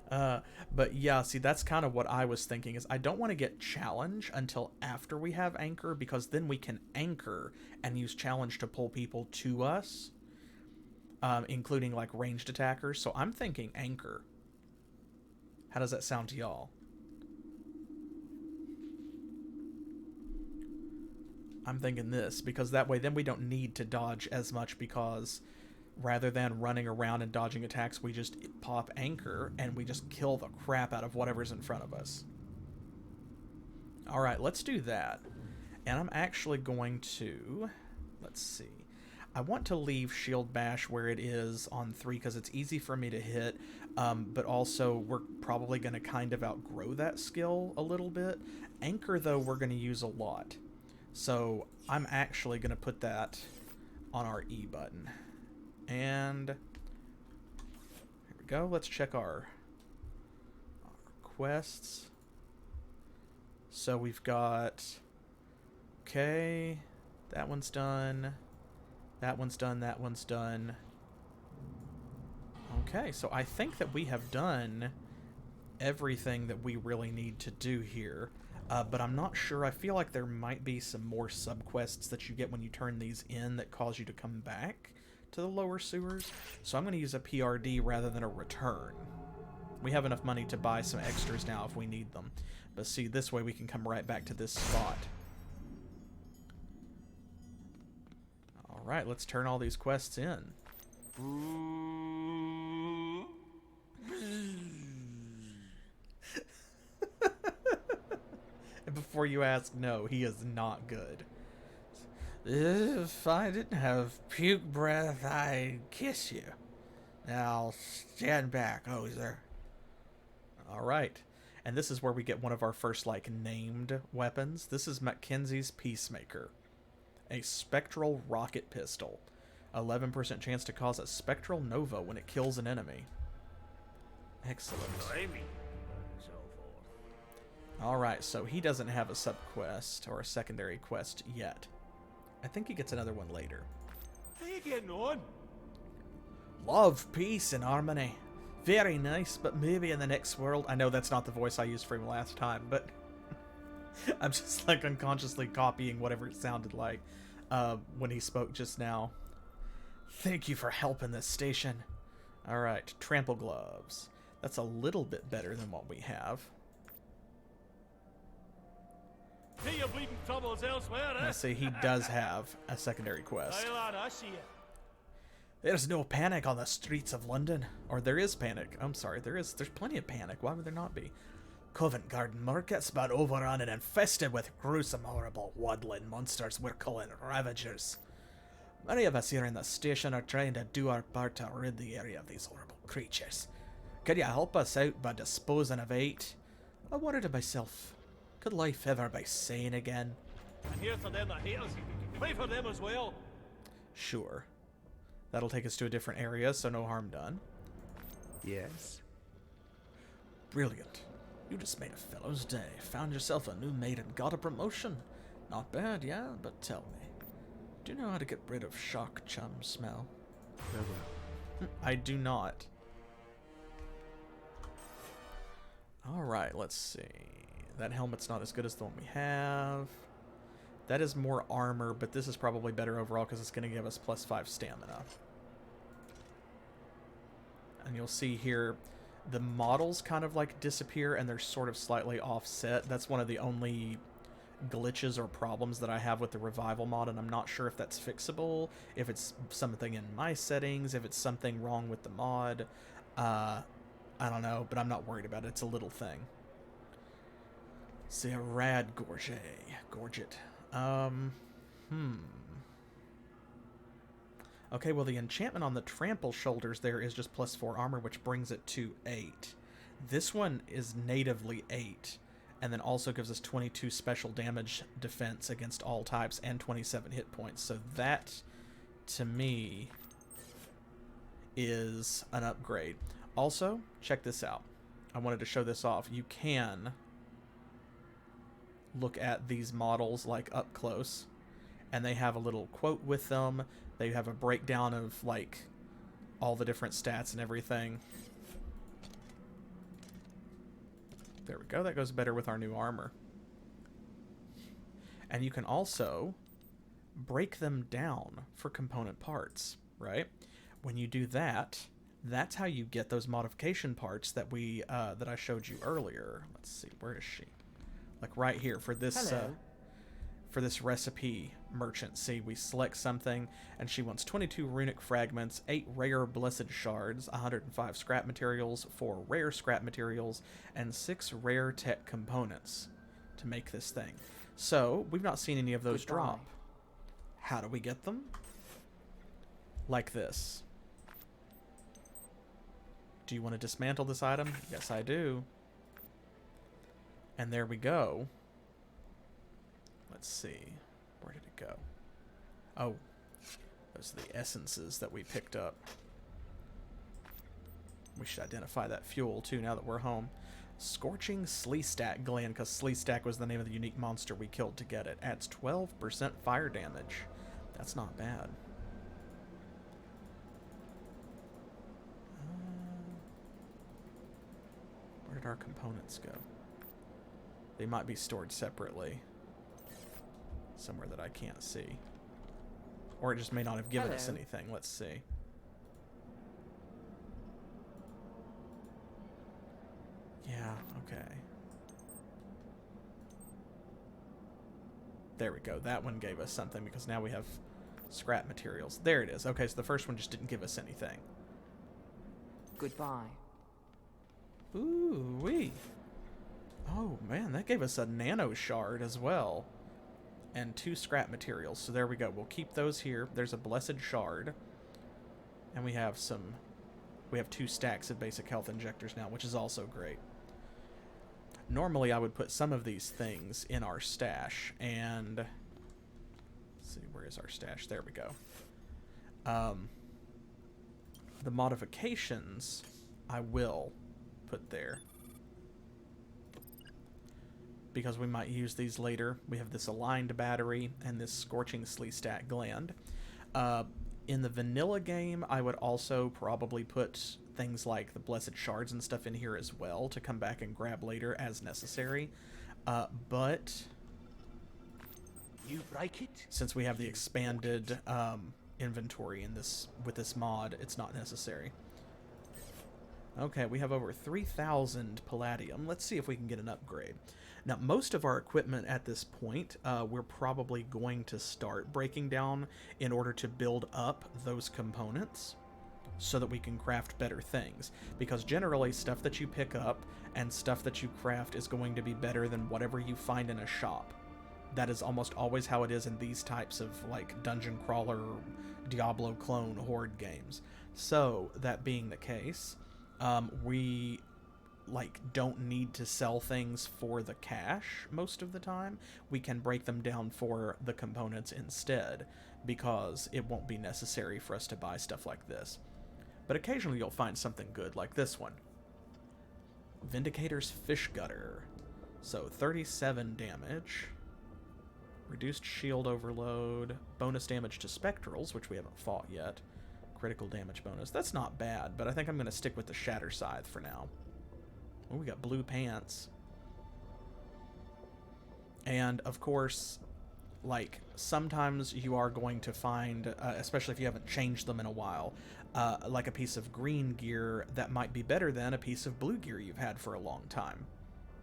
A: But yeah, see, that's kind of what I was thinking, is I don't want to get challenge until after we have Anchor, because then we can anchor and use challenge to pull people to us, including like ranged attackers. So I'm thinking Anchor. How does that sound to y'all? I'm thinking this, because that way then we don't need to dodge as much, because rather than running around and dodging attacks, we just pop Anchor and we just kill the crap out of whatever's in front of us. Alright, let's do that. And I'm actually going to... let's see. I want to leave Shield Bash where it is on 3 because it's easy for me to hit, but also we're probably going to kind of outgrow that skill a little bit. Anchor, though, we're going to use a lot. So I'm actually going to put that on our E button. And here we go. Let's check our quests. So we've got... okay, that one's done. That one's done. That one's done. Okay, so I think that we have done everything that we really need to do here. but I'm not sure. I feel like there might be some more subquests that you get when you turn these in that cause you to come back to the lower sewers. So I'm going to use a PRD rather than a return. We have enough money to buy some extras now if we need them. But see, this way we can come right back to this spot. Alright, let's turn all these quests in. And before you ask, no, he is not good. If I didn't have puke breath, I'd kiss you. Now stand back, Ozer. Alright. And this is where we get one of our first, like, named weapons. This is Mackenzie's Peacemaker. A spectral rocket pistol. 11% chance to cause a spectral nova when it kills an enemy. Excellent. Alright, so he doesn't have a subquest or a secondary quest yet. I think he gets another one later.
C: How you getting on?
A: Love, peace, and harmony. Very nice, but maybe in the next world... I know that's not the voice I used for him last time, but... I'm just, like, unconsciously copying whatever it sounded like when he spoke just now. Thank you for helping this station. Alright, trample gloves. That's a little bit better than what we have.
C: See your bleeding troubles elsewhere, eh?
A: Let's see, he does have a secondary quest.
C: Aye, lad, I see it.
A: There's no panic on the streets of London. Or there is panic. I'm sorry, there's plenty of panic. Why would there not be? Covent Garden Market's been overrun and infested with gruesome, horrible woodland monsters we're calling Ravagers. Many of us here in the station are trying to do our part to rid the area of these horrible creatures. Could you help us out by disposing of 8? I wondered to myself, could life ever be sane again?
C: And here for them that hate us. Pray for them as well.
A: Sure. That'll take us to a different area, so no harm done.
E: Yes.
A: Brilliant. You just made a fellow's day. Found yourself a new mate and got a promotion. Not bad, yeah? But tell me, do you know how to get rid of shock chum smell?
E: Farewell.
A: I do not. Alright, let's see. That helmet's not as good as the one we have. That is more armor, but this is probably better overall because it's going to give us +5 stamina. And you'll see here, the models kind of like disappear and they're sort of slightly offset. That's one of the only glitches or problems that I have with the revival mod, and I'm not sure if that's fixable, if it's something in my settings, if it's something wrong with the mod. I don't know, but I'm not worried about it. It's a little thing. C'est a rad gorget. Okay, well, the enchantment on the trample shoulders there is just +4 armor, which brings it to 8. This one is natively 8, and then also gives us 22 special damage defense against all types and 27 hit points. So that, to me, is an upgrade. Also, check this out. I wanted to show this off. You can look at these models like up close, and they have a little quote with them. They have a breakdown of like all the different stats and everything. There we go. That goes better with our new armor. And you can also break them down for component parts, right? When you do that, that's how you get those modification parts that we that I showed you earlier. Let's see, where is she? Like right here for this recipe merchant. See, we select something, and she wants 22 runic fragments, 8 rare blessed shards, 105 scrap materials, 4 rare scrap materials, and 6 rare tech components to make this thing. So we've not seen any of those drop. How do we get them? Like this. Do you want to dismantle this item? Yes, I do. And there we go. Let's see. Where did it go? Oh, those are the essences that we picked up. We should identify that fuel, too, now that we're home. Scorching Sleestack Gland, because Sleestack was the name of the unique monster we killed to get it. Adds 12% fire damage. That's not bad. Where did our components go? They might be stored separately. Somewhere that I can't see. Or it just may not have given us anything. Let's see. Yeah, okay. There we go. That one gave us something because now we have scrap materials. There it is. Okay, so the first one just didn't give us anything.
F: Goodbye.
A: Ooh-wee. Oh, man, that gave us a nano shard as well. And 2 scrap materials. So there we go. We'll keep those here. There's a blessed shard. And we have 2 stacks of basic health injectors now, which is also great. Normally, I would put some of these things in our stash, and let's see, where is our stash? There we go. The modifications I will put there because we might use these later. We have this aligned battery and this scorching sleestat gland. In the vanilla game, I would also probably put things like the blessed shards and stuff in here as well to come back and grab later as necessary. But
B: You like it?
A: since we have the expanded inventory in this with this mod, it's not necessary. Okay, we have over 3,000 palladium. Let's see if we can get an upgrade. Now, most of our equipment at this point, we're probably going to start breaking down in order to build up those components so that we can craft better things. Because generally, stuff that you pick up and stuff that you craft is going to be better than whatever you find in a shop. That is almost always how it is in these types of, like, dungeon crawler, Diablo clone horde games. So, that being the case, we don't need to sell things for the cash most of the time. We can break them down for the components instead, because it won't be necessary for us to buy stuff like this. But occasionally you'll find something good like this one. Vindicator's Fish Gutter. So 37 damage. Reduced shield overload. Bonus damage to spectrals, which we haven't fought yet. Critical damage bonus. That's not bad, but I think I'm going to stick with the Shatter Scythe for now. Oh, we got blue pants. And, of course, like, sometimes you are going to find, especially if you haven't changed them in a while, like a piece of green gear that might be better than a piece of blue gear you've had for a long time.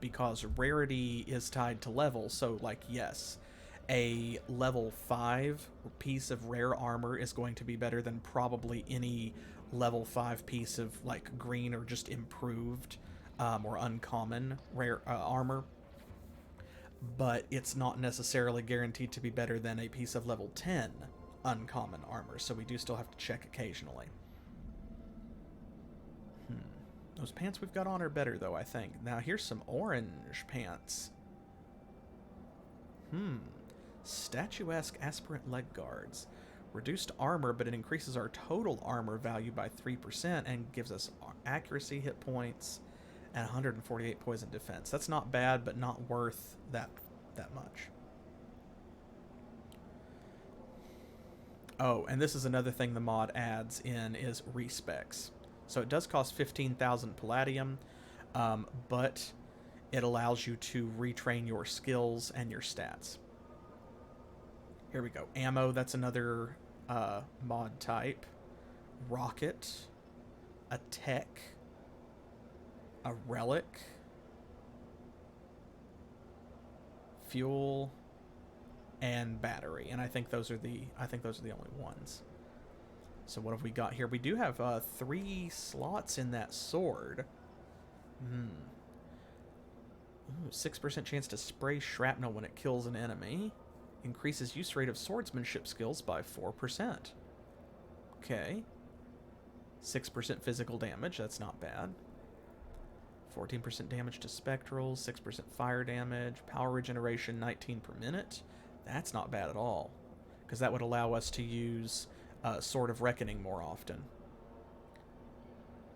A: Because rarity is tied to level, so, like, yes, a level 5 piece of rare armor is going to be better than probably any level 5 piece of, like, green or just improved or uncommon rare armor. But it's not necessarily guaranteed to be better than a piece of level 10 uncommon armor, so we do still have to check occasionally. Those pants we've got on are better, though, I think. Now, here's some orange pants. Statuesque aspirant leg guards. Reduced armor, but it increases our total armor value by 3% and gives us accuracy hit points and 148 poison defense. That's not bad, but not worth that much. Oh, and this is another thing the mod adds in is respecs. So it does cost 15,000 palladium, but it allows you to retrain your skills and your stats. Here we go. Ammo, that's another mod type. Rocket. A tech. A relic. Fuel. And battery. And I think those are the only ones. So what have we got here? We do have 3 slots in that sword. 6% chance to spray shrapnel when it kills an enemy. Increases use rate of swordsmanship skills by 4%. Okay. 6% physical damage, that's not bad. 14% damage to spectrals, 6% fire damage, power regeneration 19 per minute. That's not bad at all, because that would allow us to use Sword of Reckoning more often.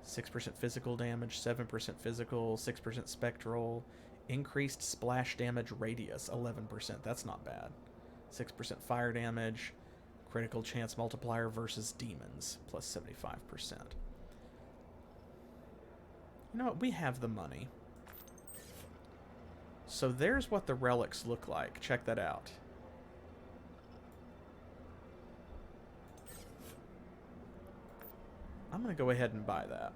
A: 6% physical damage, 7% physical, 6% spectral. Increased splash damage radius, 11%. That's not bad. 6% fire damage. Critical chance multiplier versus demons, plus 75%. You know what? We have the money. So there's what the relics look like. Check that out. I'm going to go ahead and buy that.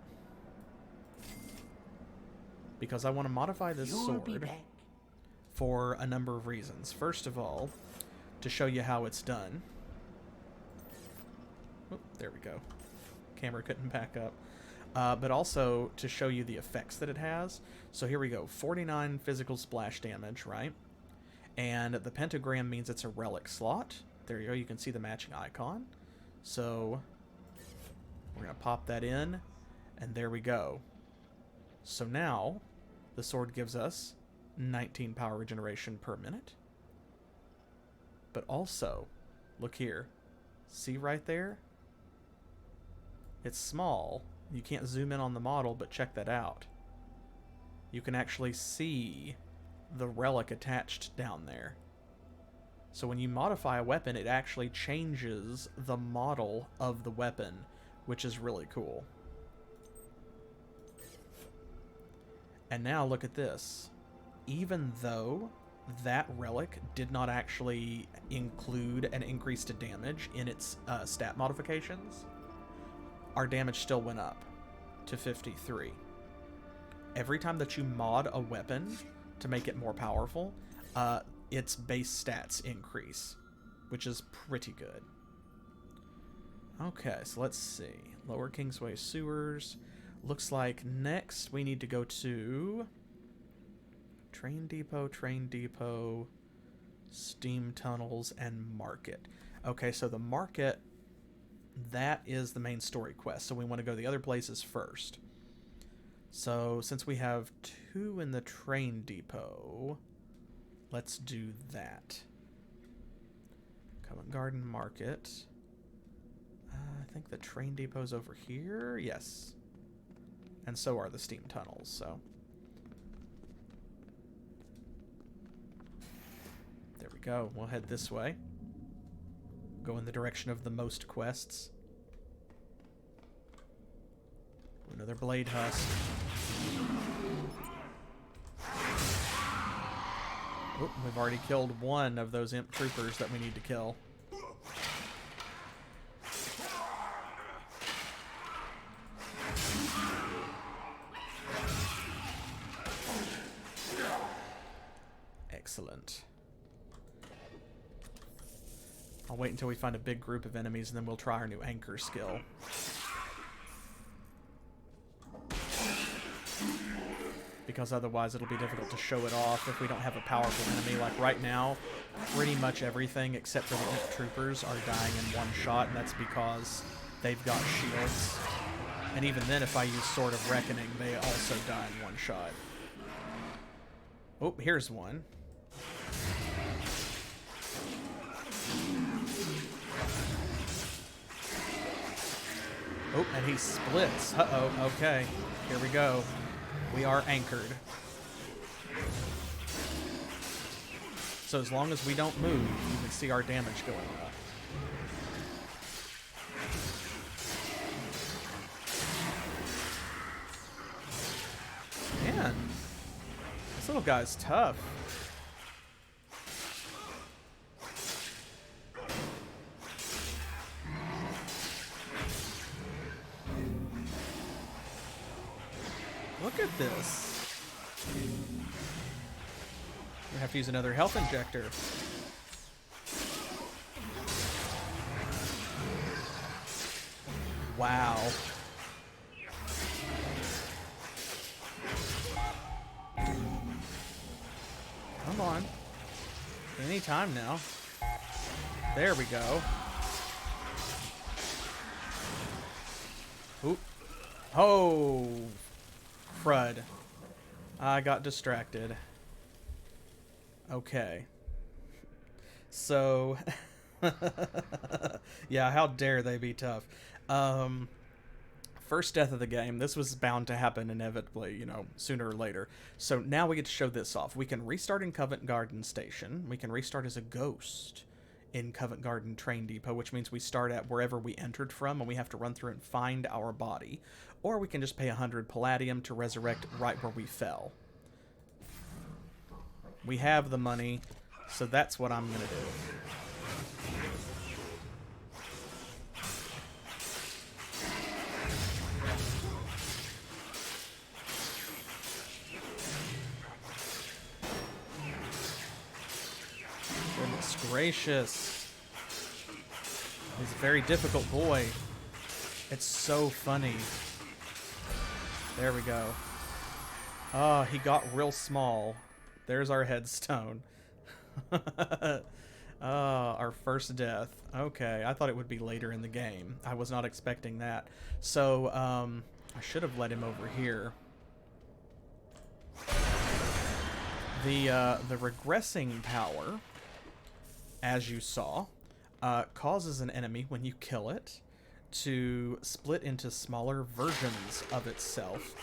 A: Because I want to modify this sword for a number of reasons. First of all, to show you how it's done. Oh, there we go. Camera couldn't back up. But also to show you the effects that it has. So here we go. 49 physical splash damage, right? And the pentagram means it's a relic slot. There you go. You can see the matching icon. So we're going to pop that in. And there we go. So now the sword gives us 19 power regeneration per minute. But also, look here. See right there? It's small. You can't zoom in on the model, but check that out. You can actually see the relic attached down there. So when you modify a weapon, it actually changes the model of the weapon, which is really cool. And now look at this. Even though that relic did not actually include an increase to damage in its stat modifications, our damage still went up to 53. Every time that you mod a weapon to make it more powerful, its base stats increase, which is pretty good. Okay, so let's see. Lower Kingsway sewers. Looks like next we need to go to train depot, steam tunnels, and market. Okay, so the market, that is the main story quest, so we want to go to the other places first. So since we have 2 in the train depot, let's do that. Covent Garden Market. I think the train depot's over here. Yes. And so are the steam tunnels, so. There we go. We'll head this way. Go in the direction of the most quests. Another blade husk. Oh, we've already killed one of those imp troopers that we need to kill. Excellent. I'll wait until we find a big group of enemies, and then we'll try our new anchor skill. Because otherwise it'll be difficult to show it off if we don't have a powerful enemy. Like right now, pretty much everything except for the imp troopers are dying in one shot, and that's because they've got shields. And even then, if I use Sword of Reckoning, they also die in one shot. Oh, here's one. Oh, and he splits. Uh-oh, okay. Here we go. We are anchored. So as long as we don't move, you can see our damage going up. Man, this little guy's tough. Look at this. We have to use another health injector. Wow. Come on. Any time now. There we go. Oop. Oh. Crud. I got distracted. Okay. So, yeah, how dare they be tough. First death of the game. This was bound to happen inevitably, you know, sooner or later. So now we get to show this off. We can restart in Covent Garden Station. We can restart as a ghost in Covent Garden Train Depot, which means we start at wherever we entered from and we have to run through and find our body. Or we can just pay 100 palladium to resurrect right where we fell. We have the money, so that's what I'm gonna do. Goodness gracious. He's a very difficult boy. It's so funny. There we go. Oh, he got real small. There's our headstone. Our first death. Okay, I thought it would be later in the game. I was not expecting that. So, I should have let him over here. The regressing power, as you saw, causes an enemy, when you kill it, to split into smaller versions of itself.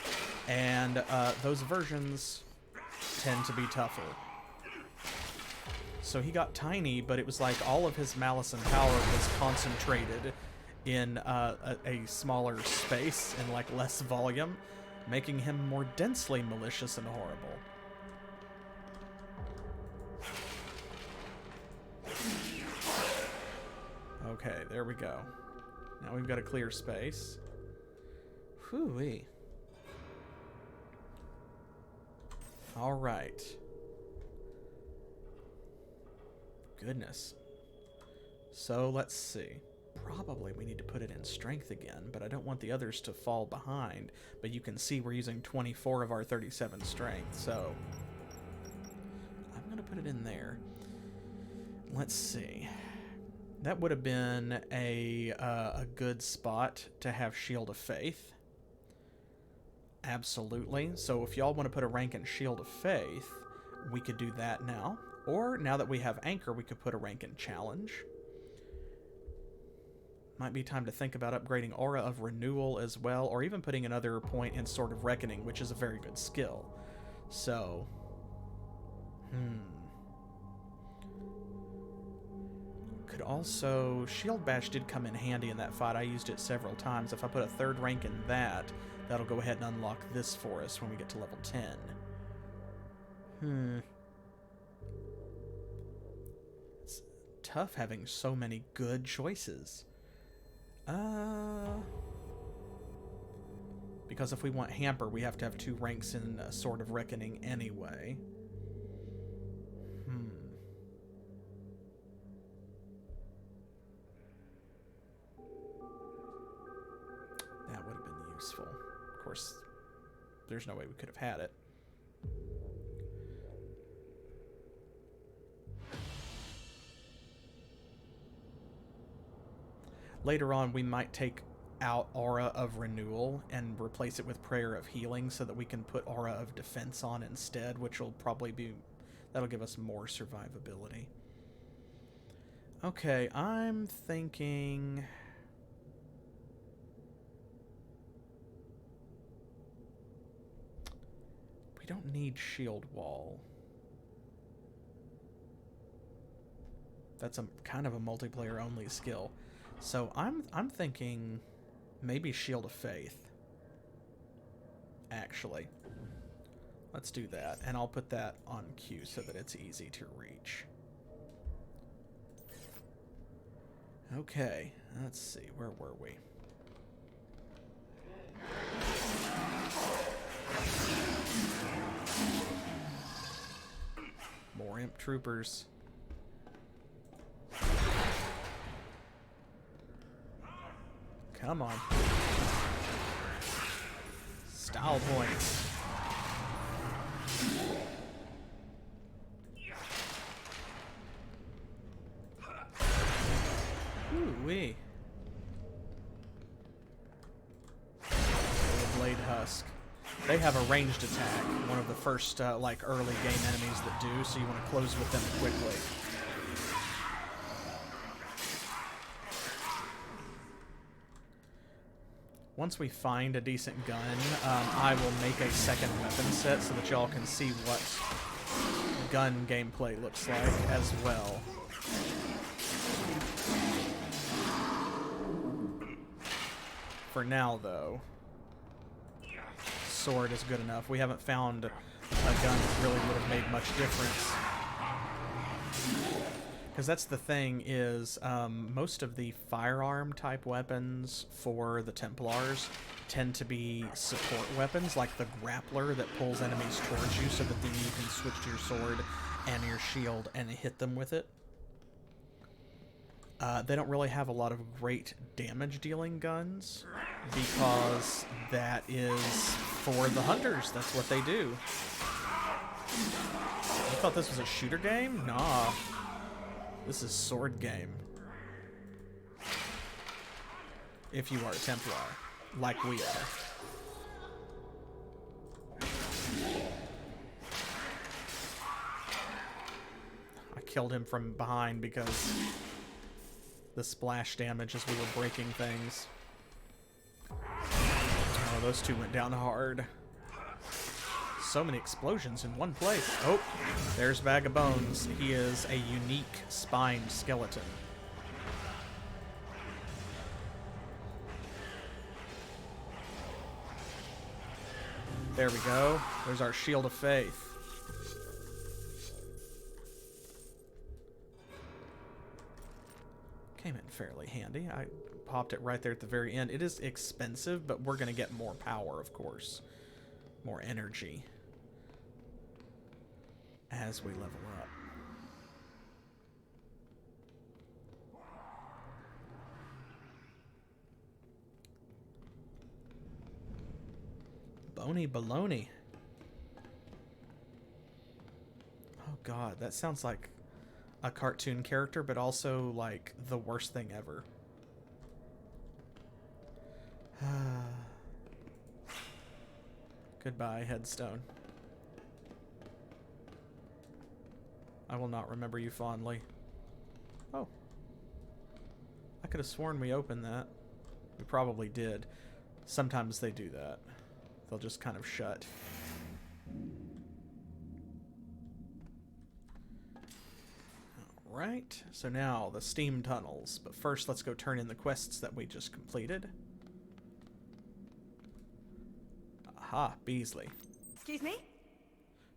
A: And those versions tend to be tougher. So he got tiny, but it was like all of his malice and power was concentrated in a smaller space and like less volume, making him more densely malicious and horrible. Okay, there we go. Now we've got a clear space. Whew-wee. All right. Goodness. So let's see. Probably we need to put it in strength again, but I don't want the others to fall behind. But you can see we're using 24 of our 37 strength, so I'm going to put it in there. Let's see. That would have been a good spot to have Shield of Faith. Absolutely. So if y'all want to put a rank in Shield of Faith, we could do that now. Or now that we have Anchor, we could put a rank in Challenge. Might be time to think about upgrading Aura of Renewal as well, or even putting another point in Sword of Reckoning, which is a very good skill. So, could also... Shield Bash did come in handy in that fight. I used it several times. If I put a third rank in that, that'll go ahead and unlock this for us when we get to level 10. It's tough having so many good choices. Because if we want Hamper, we have to have 2 ranks in Sword of Reckoning anyway. That would have been useful. Of course, there's no way we could have had it. Later on, we might take out Aura of Renewal and replace it with Prayer of Healing so that we can put Aura of Defense on instead, which will probably be... that'll give us more survivability. Okay, I'm thinking... we don't need Shield Wall. That's a kind of a multiplayer-only skill. So I'm thinking maybe Shield of Faith. Actually. Let's do that. And I'll put that on Q so that it's easy to reach. Okay. Let's see. Where were we? More imp troopers. Come on. Style points. Ooh-wee. Blade Husk. They have a ranged attack. One of the first, like, early game enemies that do, so you want to close with them quickly. Once we find a decent gun, I will make a second weapon set so that y'all can see what gun gameplay looks like as well. For now, though, sword is good enough. We haven't found a gun that really would have made much difference. Because that's the thing is, most of the firearm-type weapons for the Templars tend to be support weapons, like the grappler that pulls enemies towards you so that then you can switch to your sword and your shield and hit them with it. They don't really have a lot of great damage-dealing guns, because that is for the hunters. That's what they do. I thought this was a shooter game? Nah. This is sword game. If you are a Templar, like we are. I killed him from behind because the splash damage as we were breaking things. Oh, those two went down hard. So many explosions in one place. Oh, there's Bag of Bones. He is a unique spined skeleton. There we go. There's our Shield of Faith. Came in fairly handy. I popped it right there at the very end. It is expensive, but we're going to get more power, of course. More energy as we level up. Bony baloney. Oh god, that sounds like a cartoon character, but also like the worst thing ever. Goodbye, headstone. I will not remember you fondly. Oh. I could have sworn we opened that. We probably did. Sometimes they do that. They'll just kind of shut. Alright, so now the steam tunnels. But first, let's go turn in the quests that we just completed. Aha, Beasley.
F: Excuse me?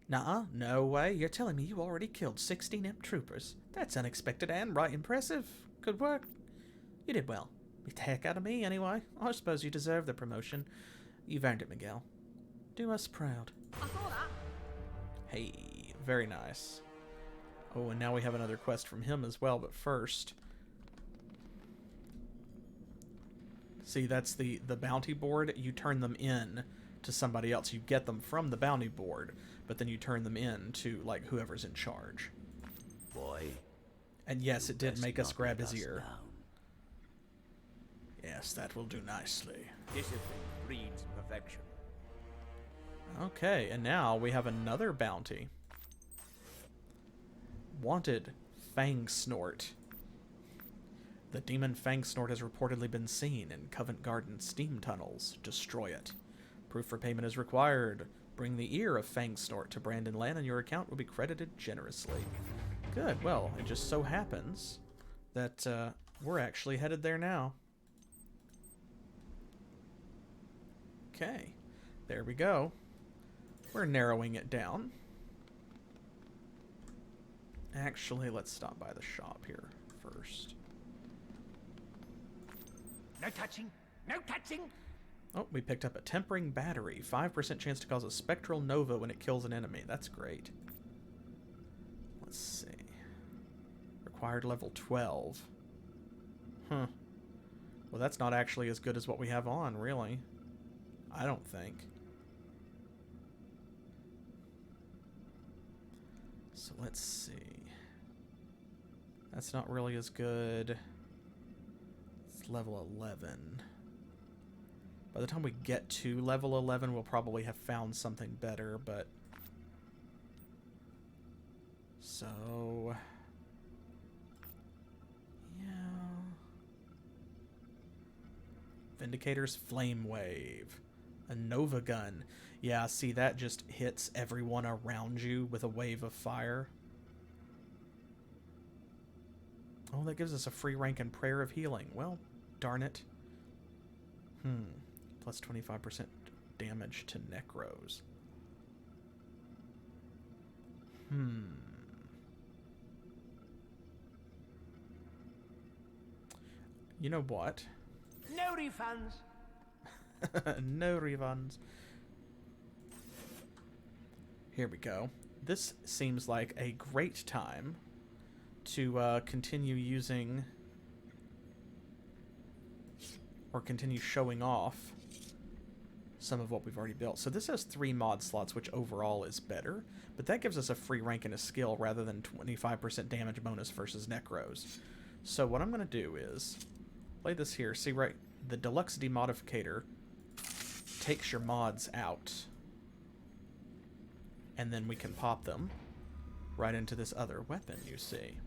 A: Nuh-uh, no way. You're telling me you already killed 16 imp troopers. That's unexpected and right impressive. Good work. You did well. Beat the heck out of me, anyway. I suppose you deserve the promotion. You've earned it, Miguel. Do us proud.
F: I saw that.
A: Hey, very nice. Oh, and now we have another quest from him as well, but first... See, that's the bounty board. You turn them in to somebody else. You get them from the bounty board, but then you turn them in to, like, whoever's in charge.
B: Boy.
A: And yes, it did make us grab his ear.
B: Down.
A: Yes, that will do nicely.
B: Discipline breeds perfection.
A: Okay, and now we have another bounty. Wanted, Fang Snort. The demon Fang Snort has reportedly been seen in Covent Garden steam tunnels. Destroy it. Proof for payment is required. Bring the ear of Fang Snort to Brandon Land and your account will be credited generously. Good, well, it just so happens that we're actually headed there now. Okay, there we go. We're narrowing it down. Actually, let's stop by the shop here first.
C: No touching! No touching!
A: Oh, we picked up a tempering battery. 5% chance to cause a spectral nova when it kills an enemy. That's great. Let's see. Required level 12. Huh. Well, that's not actually as good as what we have on, really. I don't think. So let's see. That's not really as good. It's level 11. By the time we get to level 11, we'll probably have found something better, but... So... Yeah... Vindicator's Flame Wave. A Nova Gun. Yeah, see, that just hits everyone around you with a wave of fire. Oh, that gives us a free rank in Prayer of Healing. Well, darn it. Plus 25% damage to Necros. You know what?
C: No refunds.
A: No refunds. Here we go. This seems like a great time to continue using or continue showing off some of what we've already built. So this has 3 mod slots, which overall is better, but that gives us a free rank and a skill rather than 25% damage bonus versus Necros. So what I'm going to do is play this here. See, right, the Deluxe Demodificator takes your mods out, and then we can pop them right into this other weapon, you see.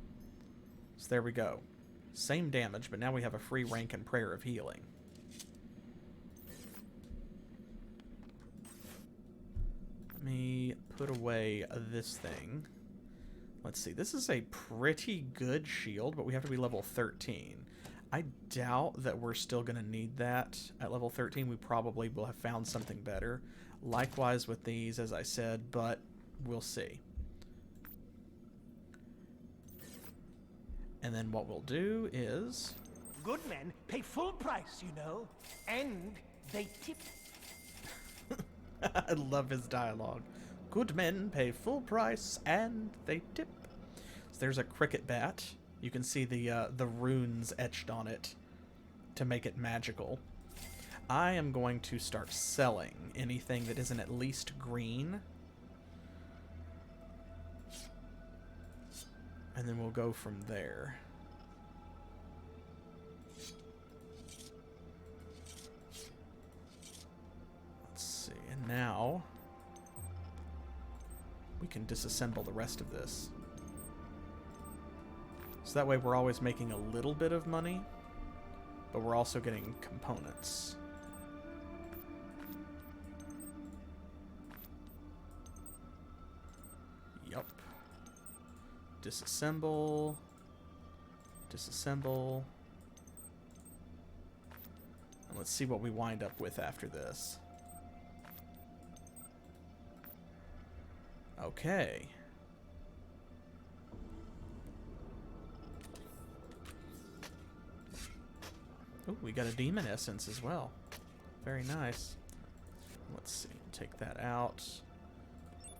A: So there we go. Same damage, but now we have a free rank and Prayer of Healing. Let me put away this thing. Let's see. This is a pretty good shield, but we have to be level 13. I doubt that we're still going to need that at level 13. We probably will have found something better. Likewise with these, as I said, but we'll see. And then what we'll do is...
C: Good men pay full price, you know, and they tip.
A: I love his dialogue. Good men pay full price and they tip. So there's a cricket bat. You can see the runes etched on it to make it magical. I am going to start selling anything that isn't at least green. And then we'll go from there. Let's see, and now we can disassemble the rest of this. So that way we're always making a little bit of money, but we're also getting components. Yup. Disassemble. Disassemble. And let's see what we wind up with after this. Okay. Oh, we got a demon essence as well. Very nice. Let's see. Take that out.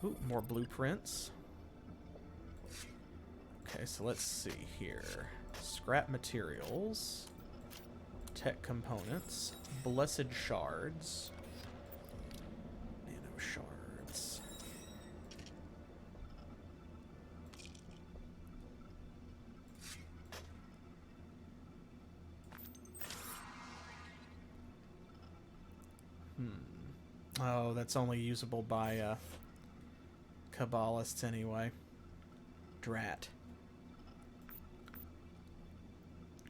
A: Ooh, more blueprints. Okay, so let's see here. Scrap materials. Tech components. Blessed shards. Nano shards. Oh, that's only usable by Kabbalists anyway. Drat.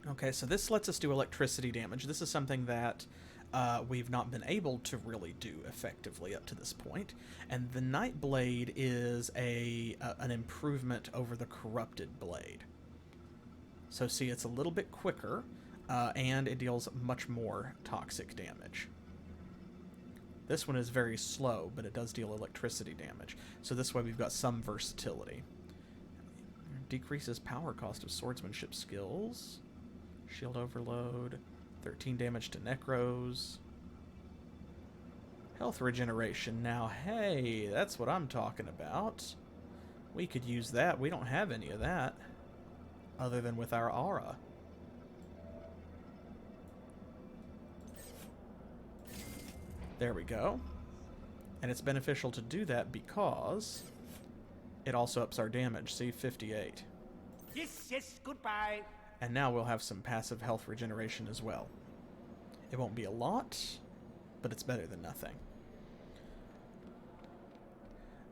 A: Okay, so this lets us do electricity damage. This is something that we've not been able to really do effectively up to this point. And the Nightblade is an improvement over the Corrupted Blade. So see, it's a little bit quicker, and it deals much more toxic damage. This one is very slow, but it does deal electricity damage. So this way we've got some versatility. Decreases power cost of swordsmanship skills. Shield overload. 13 damage to necros. Health regeneration. Now, hey, that's what I'm talking about. We could use that. We don't have any of that. Other than with our aura. There we go. And it's beneficial to do that because it also ups our damage. See, 58.
C: Yes, yes, goodbye.
A: And now we'll have some passive health regeneration as well. It won't be a lot, but it's better than nothing.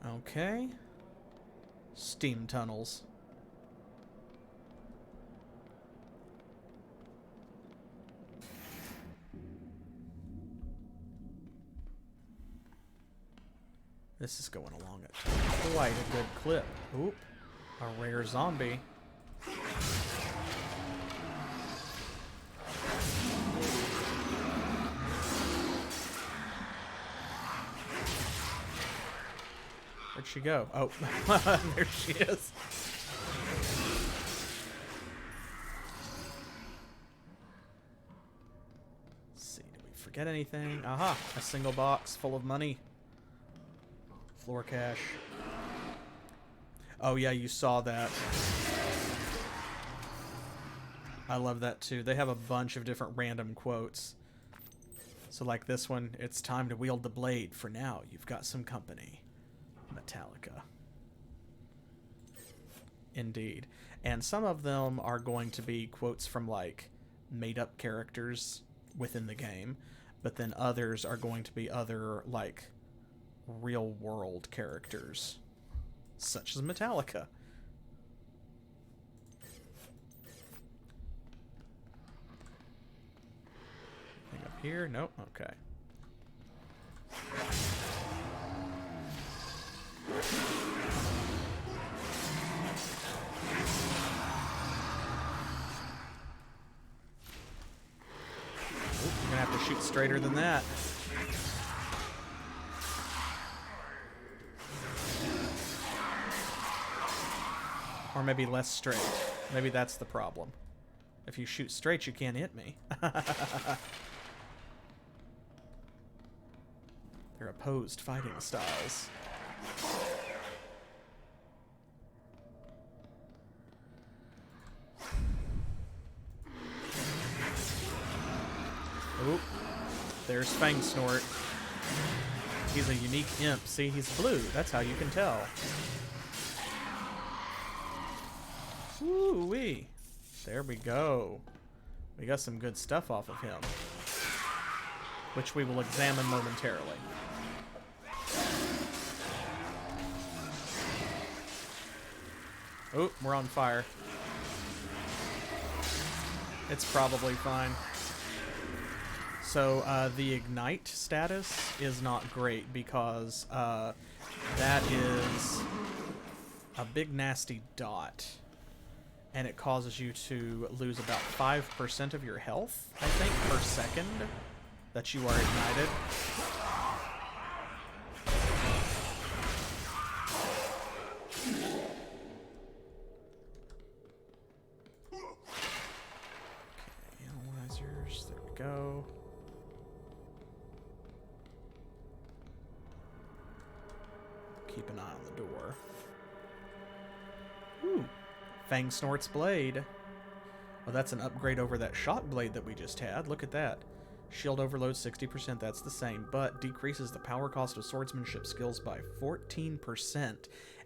A: Okay. Steam tunnels. This is going along at quite a good clip. Oop. A rare zombie. Where'd she go? Oh, there she is. Let's see, did we forget anything? Aha, a single box full of money. Floor cash. Oh yeah, you saw that. I love that too. They have a bunch of different random quotes. So like this one, it's time to wield the blade. For now, you've got some company. Metallica. Indeed. And some of them are going to be quotes from like made-up characters within the game, but then others are going to be other like real-world characters, such as Metallica. Anything up here? Nope. Okay. You're gonna have to shoot straighter than that. Or maybe less straight. Maybe that's the problem. If you shoot straight, you can't hit me. They're opposed fighting styles. Oop. There's Fang Snort. He's a unique imp. See, he's blue. That's how you can tell. Woo-wee. There we go. We got some good stuff off of him, which we will examine momentarily. Oh, we're on fire. It's probably fine. So, the ignite status is not great because that is a big nasty dot. And it causes you to lose about 5% of your health, I think, per second that you are ignited. Okay, analyzers, there we go. Keep an eye on the door. Ooh. Fang Snort's blade. Oh, that's an upgrade over that shot blade that we just had. Look at that. Shield overload 60%, that's the same, but decreases the power cost of swordsmanship skills by 14%.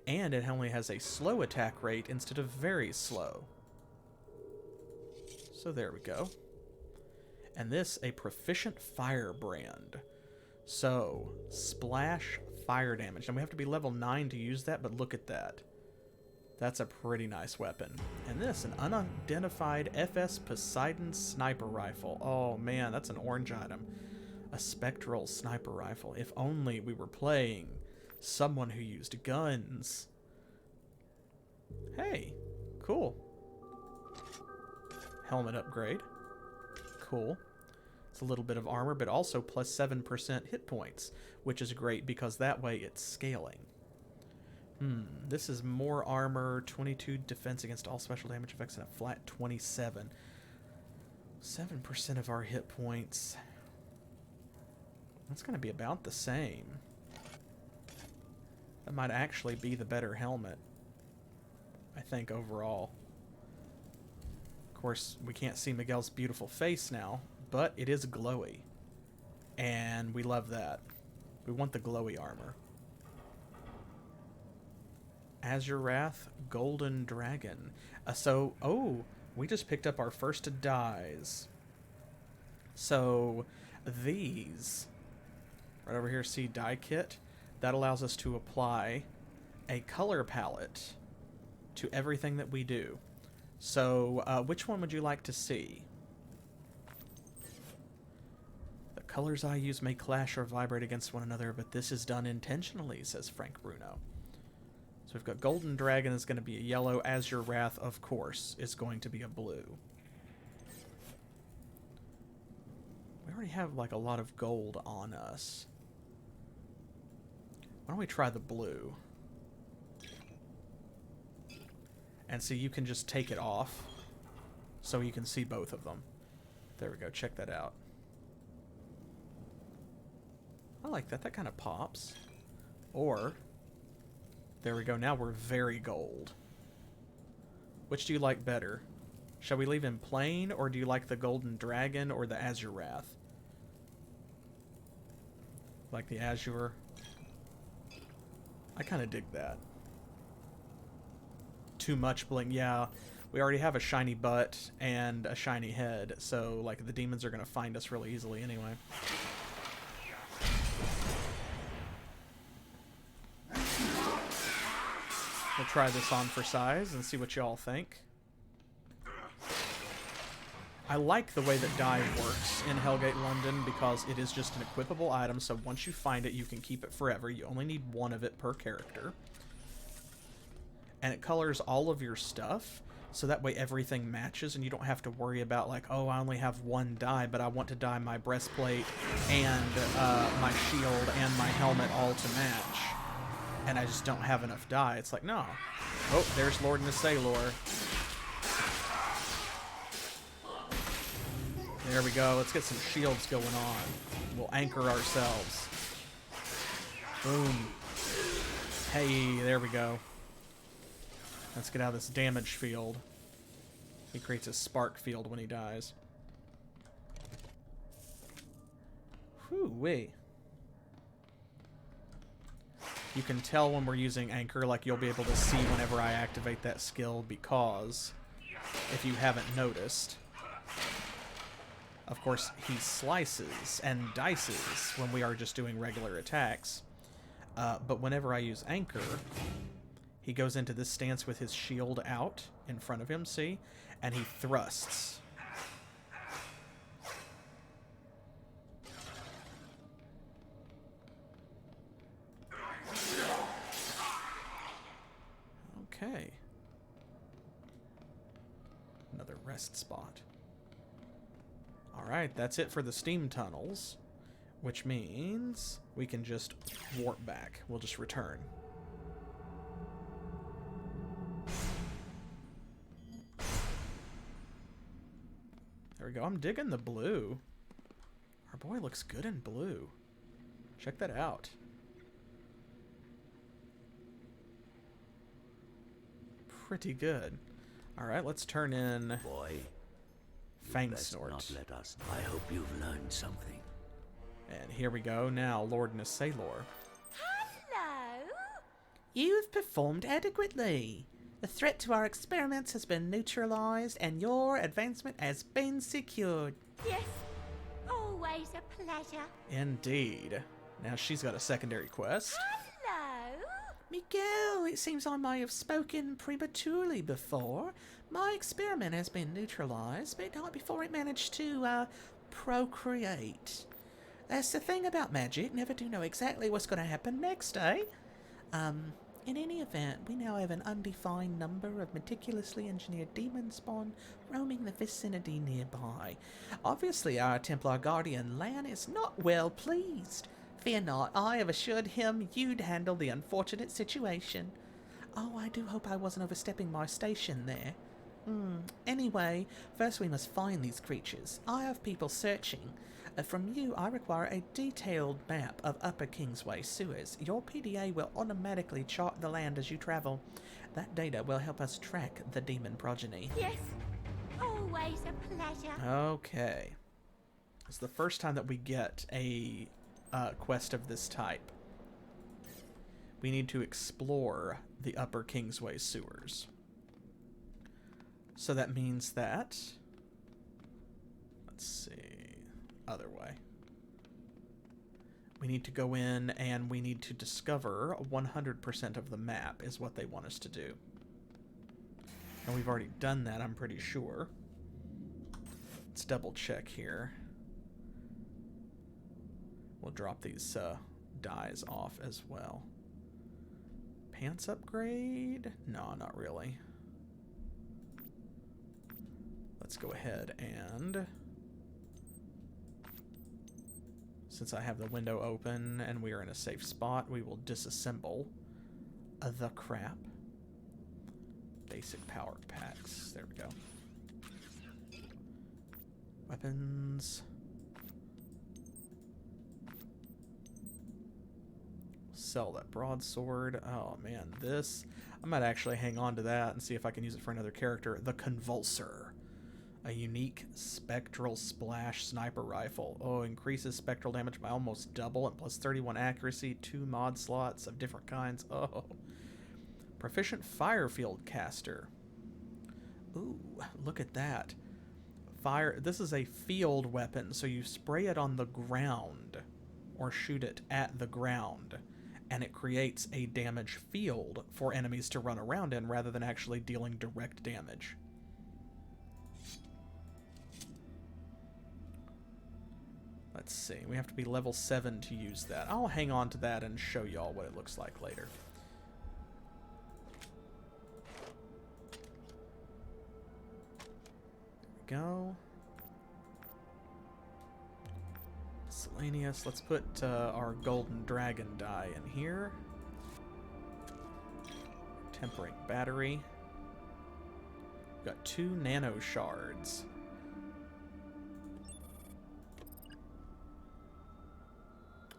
A: And it only has a slow attack rate instead of very slow. So there we go. And this, a proficient firebrand. So, splash fire damage. And we have to be level 9 to use that, but look at that. That's a pretty nice weapon. And this, an unidentified FS Poseidon sniper rifle. Oh man, that's an orange item. A spectral sniper rifle. If only we were playing someone who used guns. Hey, cool. Helmet upgrade. Cool. It's a little bit of armor, but also plus 7% hit points, which is great because that way it's scaling. This is more armor, 22 defense against all special damage effects, and a flat 27. 7% of our hit points. That's going to be about the same. That might actually be the better helmet, I think, overall. Of course, we can't see Miguel's beautiful face now, but it is glowy. And we love that. We want the glowy armor. Azure Wrath, Golden Dragon. We just picked up our first dies. So, these, right over here, see die kit? That allows us to apply a color palette to everything that we do. So, which one would you like to see? The colors I use may clash or vibrate against one another, but this is done intentionally, says Frank Bruno. So we've got Golden Dragon is going to be a yellow. Azure Wrath, of course, is going to be a blue. We already have like a lot of gold on us. Why don't we try the blue? And so you can just take it off so you can see both of them. There we go. Check that out. I like that. That kind of pops. Or, there we go. Now we're very gold. Which do you like better? Shall we leave him plain, or do you like the golden dragon or the azure wrath? Like the azure. I kind of dig that. Too much bling. Yeah, we already have a shiny butt and a shiny head, so like the demons are going to find us really easily anyway. We'll try this on for size and see what y'all think. I like the way that dye works in Hellgate London because it is just an equipable item, so once you find it, you can keep it forever. You only need one of it per character. And it colors all of your stuff, so that way everything matches, and you don't have to worry about, like, oh, I only have one dye, but I want to dye my breastplate and my shield and my helmet all to match. And I just don't have enough dye. It's like, no. Oh, there's Lord Nasalor. There we go. Let's get some shields going on. We'll anchor ourselves. Boom. Hey, there we go. Let's get out of this damage field. He creates a spark field when he dies. Whew-wee. You can tell when we're using anchor, like you'll be able to see whenever I activate that skill, because if you haven't noticed, of course, he slices and dices when we are just doing regular attacks. But whenever I use anchor, he goes into this stance with his shield out in front of him, see? And he thrusts. Okay. Another rest spot. Alright, that's it for the steam tunnels, which means we can just warp back. We'll just return. There we go. I'm digging the blue. Our boy looks good in blue. Check that out. Pretty good. Alright, let's turn in
B: Boy,
A: Fang
B: best
A: Snort.
B: not let us. I hope you've learned something.
A: And here we go. Now, Lord Nasalor.
D: Hello?
F: You've performed adequately. The threat to our experiments has been neutralized and your advancement has been secured.
D: Yes, always a pleasure.
A: Indeed. Now she's got a secondary quest.
D: Hello?
F: Miguel, it seems I may have spoken prematurely before. My experiment has been neutralized, but not before it managed to, procreate. That's the thing about magic, never do know exactly what's going to happen next, eh? In any event, we now have an undefined number of meticulously engineered demon spawn roaming the vicinity nearby. Obviously, our Templar guardian, Lan, is not well pleased. Fear not, I have assured him you'd handle the unfortunate situation. Oh, I do hope I wasn't overstepping my station there. Anyway, first we must find these creatures. I have people searching. From you, I require a detailed map of Upper Kingsway sewers. Your PDA will automatically chart the land as you travel. That data will help us track the demon progeny.
D: Yes, always a pleasure.
A: Okay. It's the first time that we get a quest of this type. We need to explore the Upper Kingsway sewers. So that means that... Let's see... Other way. We need to go in and we need to discover 100% of the map is what they want us to do. And we've already done that, I'm pretty sure. Let's double check here. We'll drop these dyes off as well. Pants upgrade? No, not really. Let's go ahead and... Since I have the window open and we are in a safe spot, we will disassemble the crap. Basic power packs. There we go. Weapons. Sell that broadsword. Oh man, this... I might actually hang on to that and see if I can use it for another character. The Convulsor. A unique spectral splash sniper rifle. Oh, increases spectral damage by almost double and plus 31 accuracy. 2 mod slots of different kinds. Oh. Proficient firefield caster. Ooh, look at that. Fire. This is a field weapon, so you spray it on the ground or shoot it at the ground, and it creates a damage field for enemies to run around in rather than actually dealing direct damage. Let's see. We have to be level 7 to use that. I'll hang on to that and show y'all what it looks like later. Go. Miscellaneous. Let's put our golden dragon die in here. Tempering battery. We've got 2 nano shards.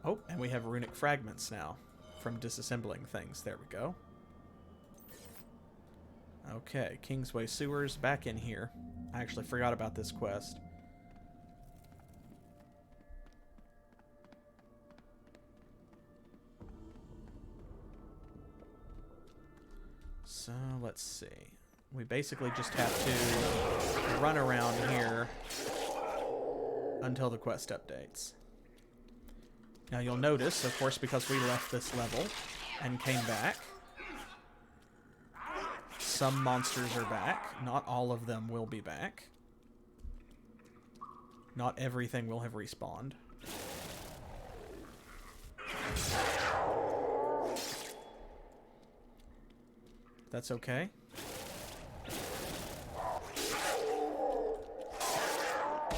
A: Oh, and we have runic fragments now from disassembling things. There we go. Okay, Kingsway sewers back in here. I actually forgot about this quest. So, let's see. We basically just have to run around here until the quest updates. Now you'll notice, of course, because we left this level and came back, some monsters are back. Not all of them will be back. Not everything will have respawned. That's okay.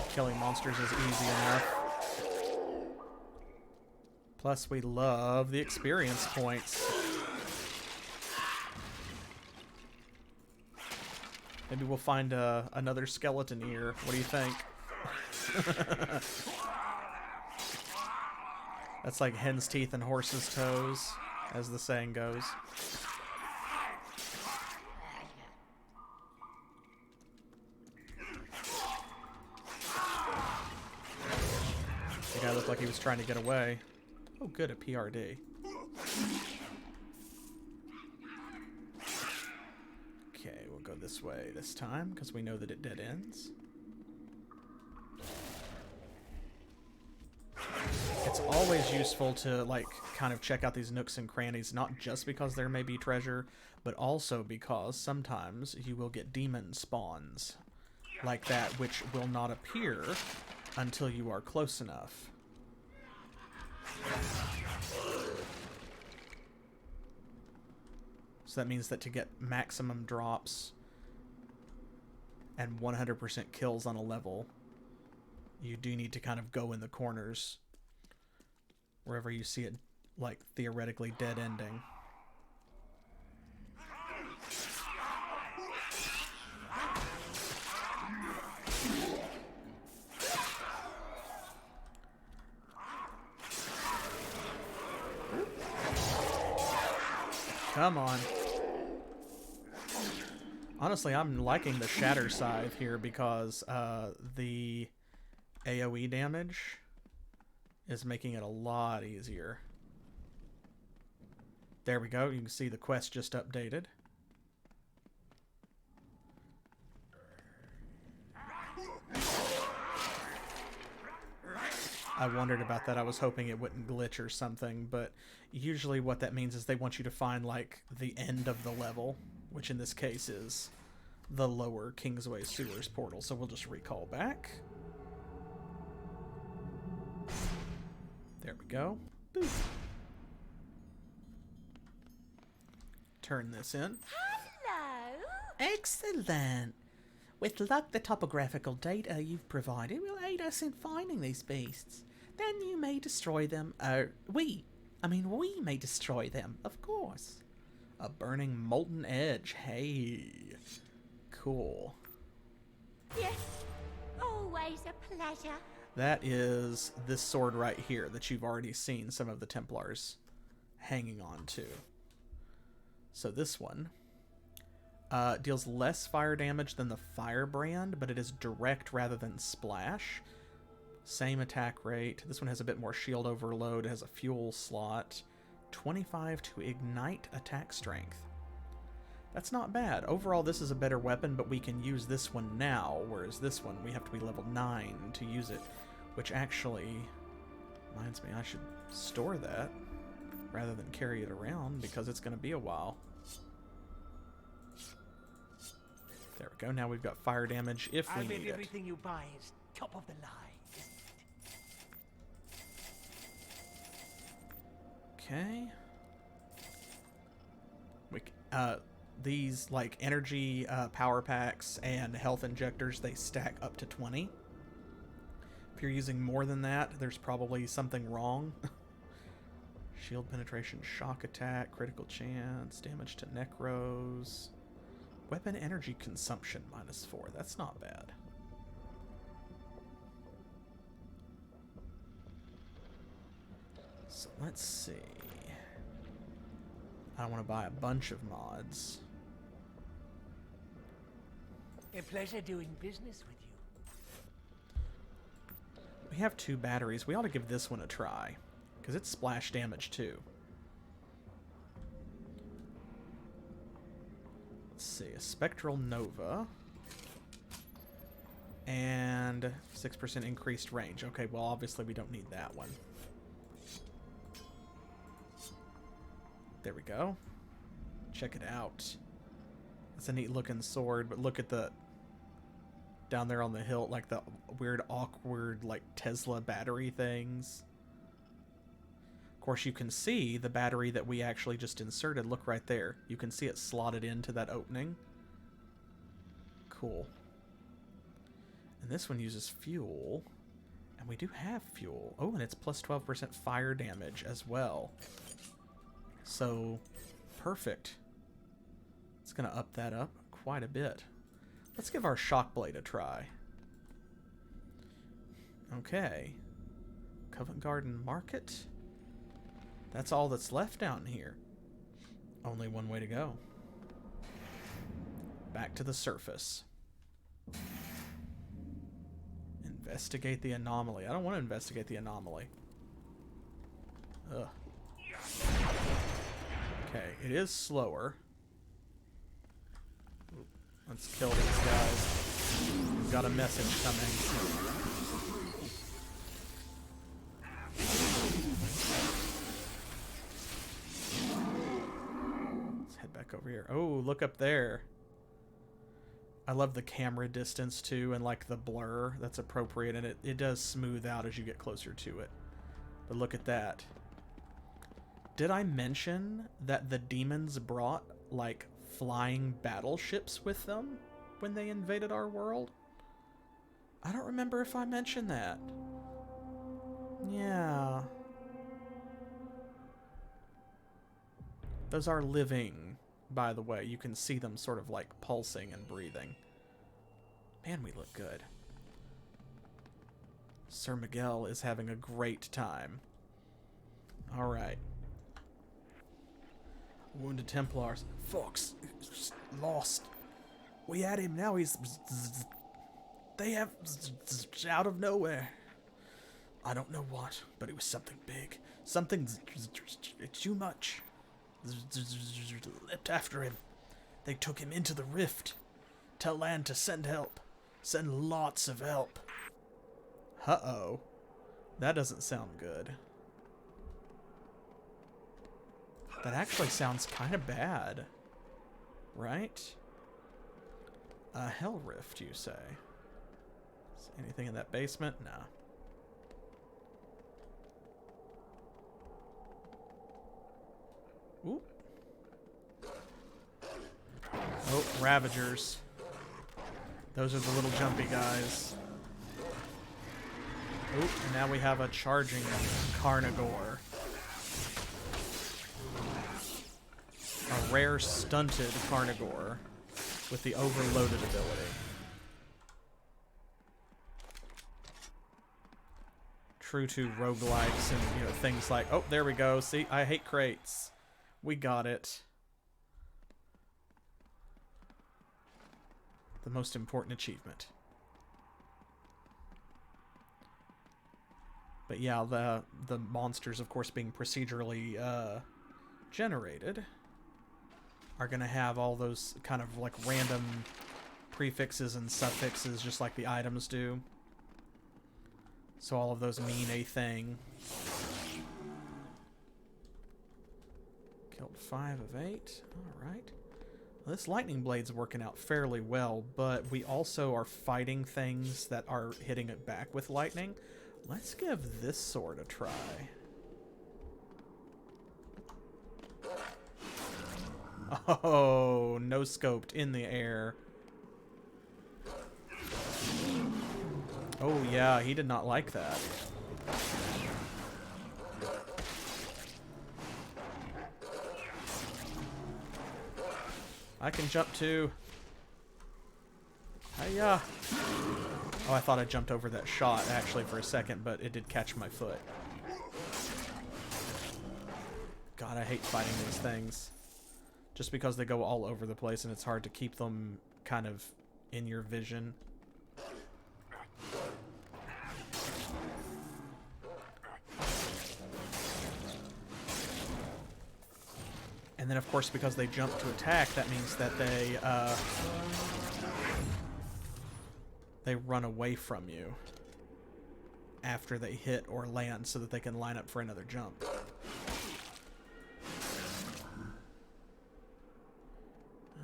A: Killing monsters is easy enough. Plus, we love the experience points. Maybe we'll find another skeleton ear. What do you think? That's like hen's teeth and horse's toes, as the saying goes. The guy looked like he was trying to get away. Oh, good, a PRD. Okay, we'll go this way this time, because we know that it dead ends. It's always useful to, like, kind of check out these nooks and crannies, not just because there may be treasure, but also because sometimes you will get demon spawns like that, which will not appear until you are close enough. So that means that to get maximum drops and 100% kills on a level, you do need to kind of go in the corners wherever you see it, like, theoretically dead ending. Come on. Honestly, I'm liking the Shatter Scythe here because the AoE damage is making it a lot easier. There we go. You can see the quest just updated. I wondered about that. I was hoping it wouldn't glitch or something, but usually what that means is they want you to find, like, the end of the level, which in this case is the lower Kingsway Sewers portal. So we'll just recall back. There we go. Boop. Turn this in.
D: Hello.
F: Excellent. With luck, the topographical data you've provided will aid us in finding these beasts. Then you may destroy them. We may destroy them, of course.
A: A burning molten edge. Hey. Cool.
D: Yes, always a pleasure.
A: That is this sword right here that you've already seen some of the Templars hanging on to. So this one deals less fire damage than the Firebrand, but it is direct rather than splash. Same attack rate. This one has a bit more shield overload. It has a fuel slot. 25 to ignite attack strength. That's not bad. Overall, this is a better weapon, but we can use this one now, whereas this one, we have to be level 9 to use it, which actually reminds me I should store that rather than carry it around, because it's going to be a while. There we go. Now we've got fire damage if we need it.
C: Everything you buy is top of the line.
A: Okay. These like energy power packs and health injectors, they stack up to 20. If you're using more than that, there's probably something wrong. Shield penetration, shock attack, critical chance, damage to necros. Weapon energy consumption -4. That's not bad. So let's see. I want to buy a bunch of mods.
C: A pleasure doing business with you.
A: We have 2 batteries. We ought to give this one a try, because it's splash damage too. Let's see, a Spectral Nova. And 6% increased range. Okay, well obviously we don't need that one. There we go. Check it out. It's a neat looking sword, but look at the down there on the hilt, like the weird, awkward, like Tesla battery things. Of course, you can see the battery that we actually just inserted. Look right there. You can see it slotted into that opening. Cool. And this one uses fuel. And we do have fuel. Oh, and it's plus 12% fire damage as well. So, perfect. It's going to up that up quite a bit. Let's give our shock blade a try. Okay. Covent Garden Market. That's all that's left down here. Only one way to go. Back to the surface. Investigate the anomaly. I don't want to investigate the anomaly. Ugh. Okay, it is slower. Let's kill these guys. We've got a message coming. Let's head back over here. Oh, look up there. I love the camera distance too, and like the blur that's appropriate, and it does smooth out as you get closer to it. But look at that. Did I mention that the demons brought like flying battleships with them when they invaded our world? I don't remember if I mentioned that. Yeah. Those are living, by the way. You can see them sort of like pulsing and breathing. Man, we look good. Sir Miguel is having a great time. Alright. Wounded Templars. Fox. Lost. We had him, now he's... They have... out of nowhere. I don't know what, but it was something big. Something... too much. Leapt after him. They took him into the rift. Tell land to send help. Send lots of help. Uh-oh. That doesn't sound good. That actually sounds kind of bad. Right? A hell rift, you say? Is anything in that basement? No. Ooh. Oh, Ravagers. Those are the little jumpy guys. Oh, and now we have a charging Carnivore. Oh, rare stunted carnivore with the overloaded ability. True to roguelikes and, you know, things like, oh, there we go. See, I hate crates. We got it. The most important achievement. But yeah, the monsters, of course, being procedurally generated, are going to have all those kind of like random prefixes and suffixes just like the items do. So all of those mean a thing. Killed 5 of 8. Alright. Well, this lightning blade's working out fairly well, but we also are fighting things that are hitting it back with lightning. Let's give this sword a try. Oh, no scoped in the air. Oh yeah, he did not like that. I can jump too. Hiya. Oh, I thought I jumped over that shot actually for a second, but it did catch my foot. God, I hate fighting these things. Just because they go all over the place and it's hard to keep them kind of in your vision. And then, of course, because they jump to attack, that means that they run away from you after they hit or land so that they can line up for another jump.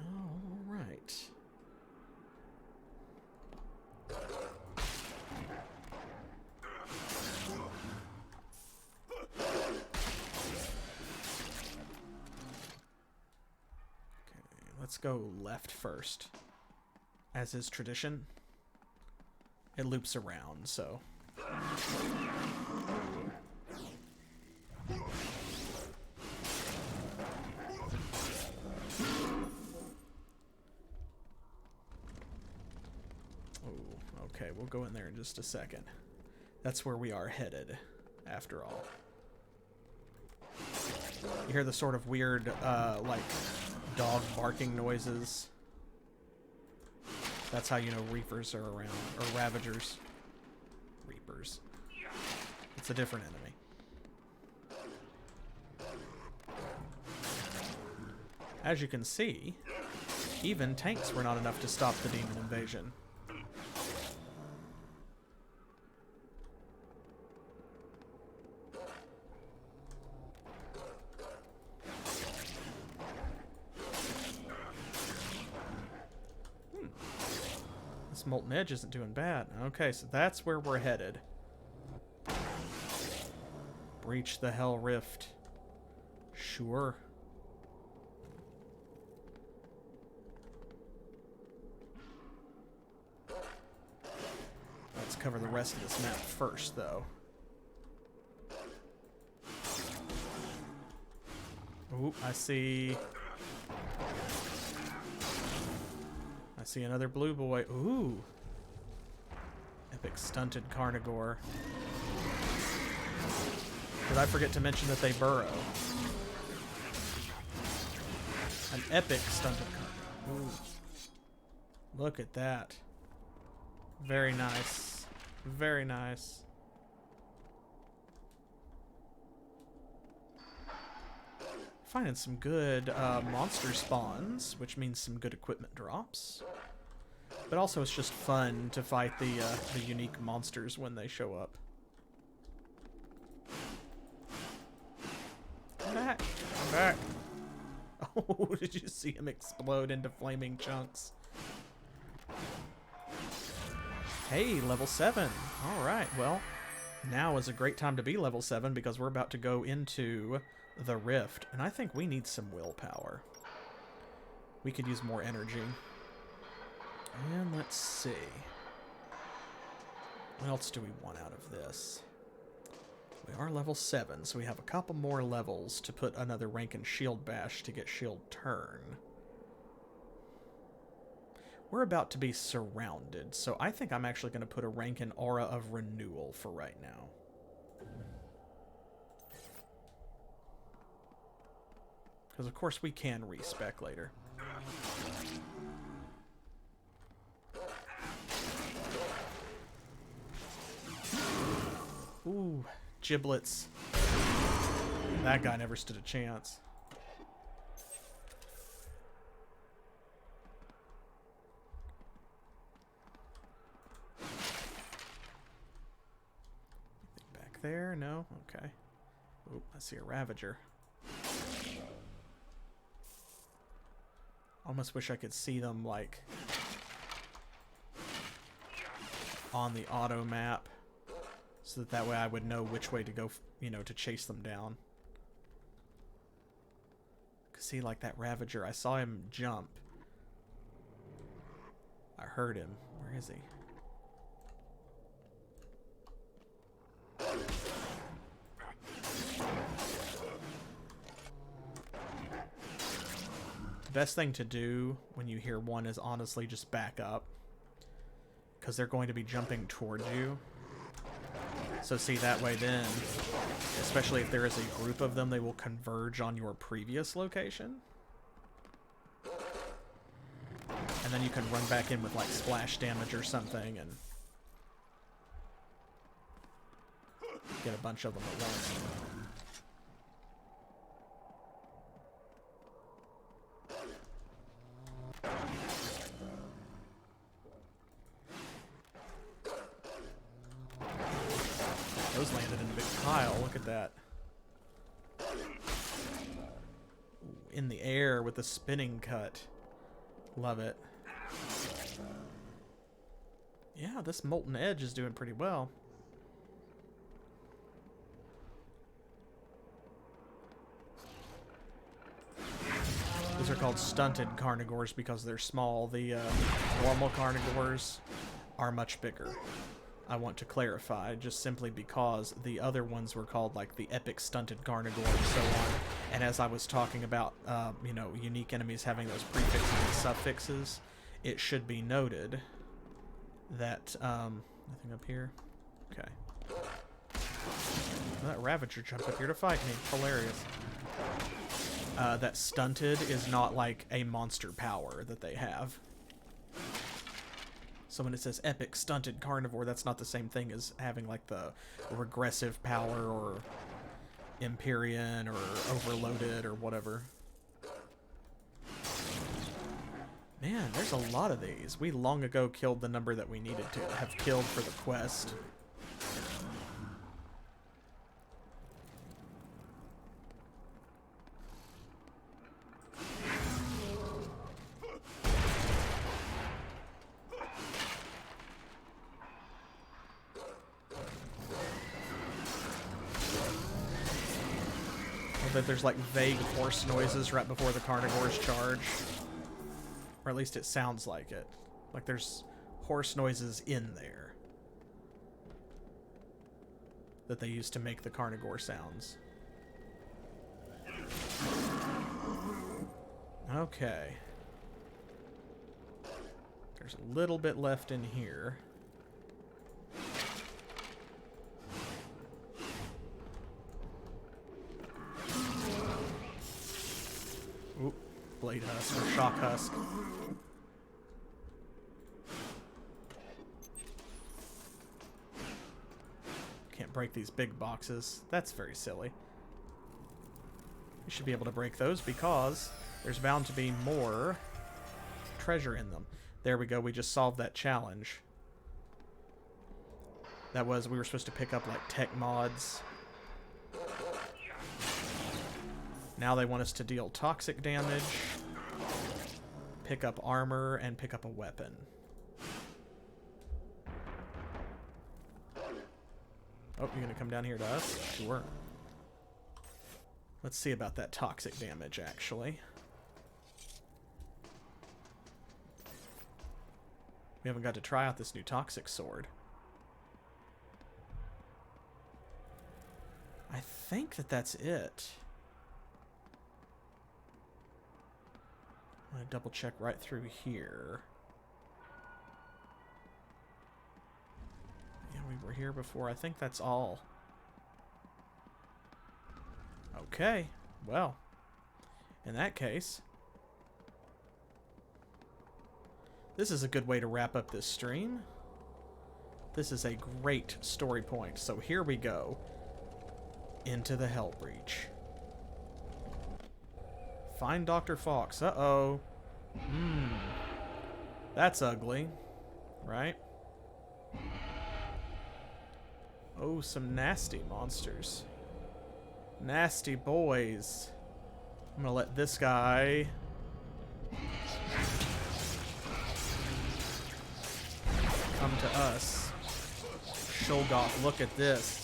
A: All right. Let's go left first. As is tradition. It loops around, so. Oh, okay, we'll go in there in just a second. That's where we are headed, after all. You hear the sort of weird, like, dog barking noises. That's how you know Reapers are around. Or Ravagers. Reapers. It's a different enemy. As you can see, even tanks were not enough to stop the demon invasion. Molten Edge isn't doing bad. Okay, so that's where we're headed. Breach the Hell Rift. Sure. Let's cover the rest of this map first, though. Ooh, I see another blue boy. Ooh. Epic stunted carnivore. Did I forget to mention that they burrow? An epic stunted carnivore. Ooh. Look at that. Very nice. Very nice. Finding some good monster spawns, which means some good equipment drops. But also it's just fun to fight the unique monsters when they show up. Come back! Come back! Oh, did you see him explode into flaming chunks? Hey, level 7! Alright, well, now is a great time to be level 7 because we're about to go into the Rift, and I think we need some willpower. We could use more energy. And let's see. What else do we want out of this? We are level 7, so we have a couple more levels to put another rank in Shield Bash to get Shield Turn. We're about to be surrounded, so I think I'm actually going to put a rank in Aura of Renewal for right now. Because, of course, we can respec later. Ooh, giblets. That guy never stood a chance. Back there? No? Okay. Ooh, I see a Ravager. Almost wish I could see them, like, on the auto map. So that way I would know which way to go, you know, to chase them down. See, like that Ravager, I saw him jump. I heard him. Where is he? The best thing to do when you hear one is honestly just back up. Because they're going to be jumping towards you. So see, that way then, especially if there is a group of them, they will converge on your previous location. And then you can run back in with like splash damage or something and get a bunch of them at once. Those landed in a big pile. Look at that. Ooh, in the air with the spinning cut. Love it. Yeah, this Molten Edge is doing pretty well. These are called stunted carnivores because they're small. The normal carnivores are much bigger. I want to clarify, just simply because the other ones were called like the epic stunted carnivore and so on. And as I was talking about, you know, unique enemies having those prefixes and suffixes, it should be noted that, nothing up here? Okay. Well, that Ravager jumped up here to fight me. Hilarious. That stunted is not like a monster power that they have. So when it says epic stunted carnivore, that's not the same thing as having like the regressive power or Empyrean or overloaded or whatever. Man, there's a lot of these. We long ago killed the number that we needed to have killed for the quest. That there's like vague horse noises right before the carnivores charge. Or at least it sounds like it. Like there's horse noises in there that they use to make the carnivore sounds. Okay. There's a little bit left in here. Oop, blade husk or shock husk. Can't break these big boxes. That's very silly. You should be able to break those because there's bound to be more treasure in them. There we go, we just solved that challenge. That was, we were supposed to pick up like tech mods. Now they want us to deal toxic damage, pick up armor, and pick up a weapon. Oh, you're gonna come down here to us? Sure. Let's see about that toxic damage, actually. We haven't got to try out this new toxic sword. think that that's it. I'm going to double check right through here. Yeah, we were here before. I think that's all. Okay, well, in that case, this is a good way to wrap up this stream. This is a great story point. So here we go into the Hell Breach. Find Dr. Fox. Uh-oh. That's ugly, right? Oh, some nasty monsters. Nasty boys. I'm gonna let this guy come to us. Shulgoth, look at this.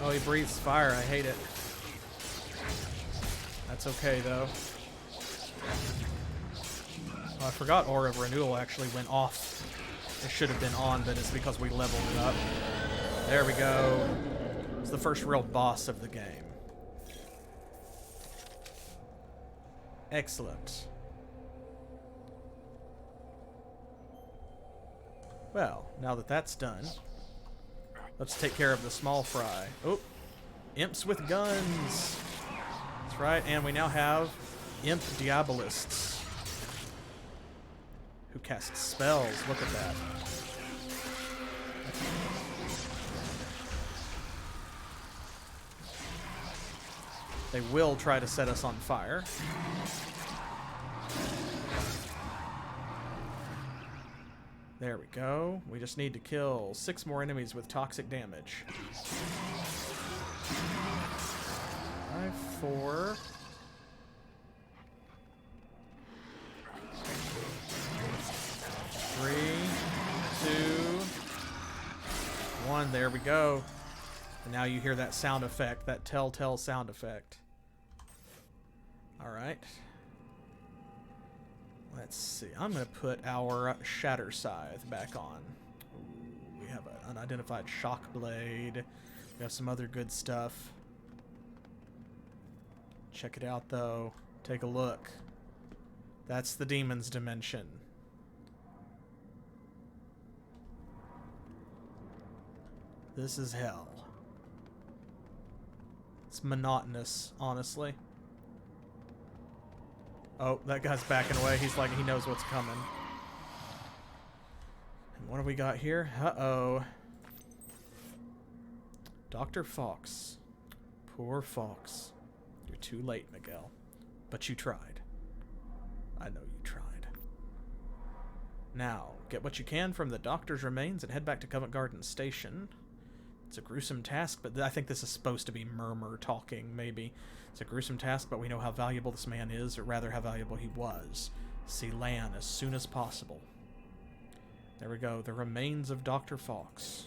A: Oh, he breathes fire. I hate it. That's okay, though. Oh, I forgot Aura of Renewal actually went off. It should have been on, but it's because we leveled it up. There we go. It's the first real boss of the game. Excellent. Well, now that that's done, let's take care of the small fry. Oh, imps with guns. That's right, and we now have imp diabolists who cast spells. Look at that. They will try to set us on fire. There we go. We just need to kill 6 more enemies with toxic damage. 5, 4. 3, 2, 1. There we go. And now you hear that sound effect, that telltale sound effect. Alright. Let's see. I'm going to put our Shatter Scythe back on. Ooh, we have an unidentified Shock Blade. We have some other good stuff. Check it out, though. Take a look. That's the Demon's Dimension. This is hell. It's monotonous, honestly. Oh, that guy's backing away. He's like, he knows what's coming. And what do we got here? Uh-oh. Dr. Fox. Poor Fox. You're too late, Miguel. But you tried. I know you tried. Now, get what you can from the doctor's remains and head back to Covent Garden Station. It's a gruesome task, but I think this is supposed to be Murmur talking, maybe. It's a gruesome task, but we know how valuable this man is, or rather how valuable he was. See Lan as soon as possible. There we go, the remains of Dr. Fox.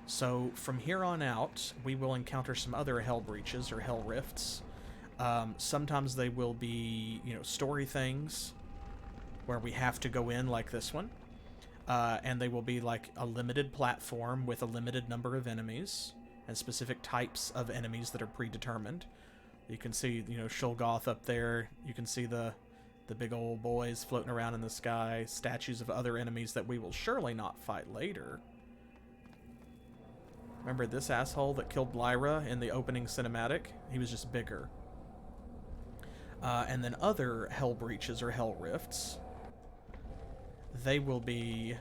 A: So, from here on out, we will encounter some other hell breaches, or hell rifts. Sometimes they will be, story things, where we have to go in like this one. And they will be like a limited platform with a limited number of enemies and specific types of enemies that are predetermined. You can see, Shulgoth up there. You can see the big old boys floating around in the sky. Statues of other enemies that we will surely not fight later. Remember this asshole that killed Lyra in the opening cinematic? He was just bigger. And then other hell breaches or hell rifts. They will be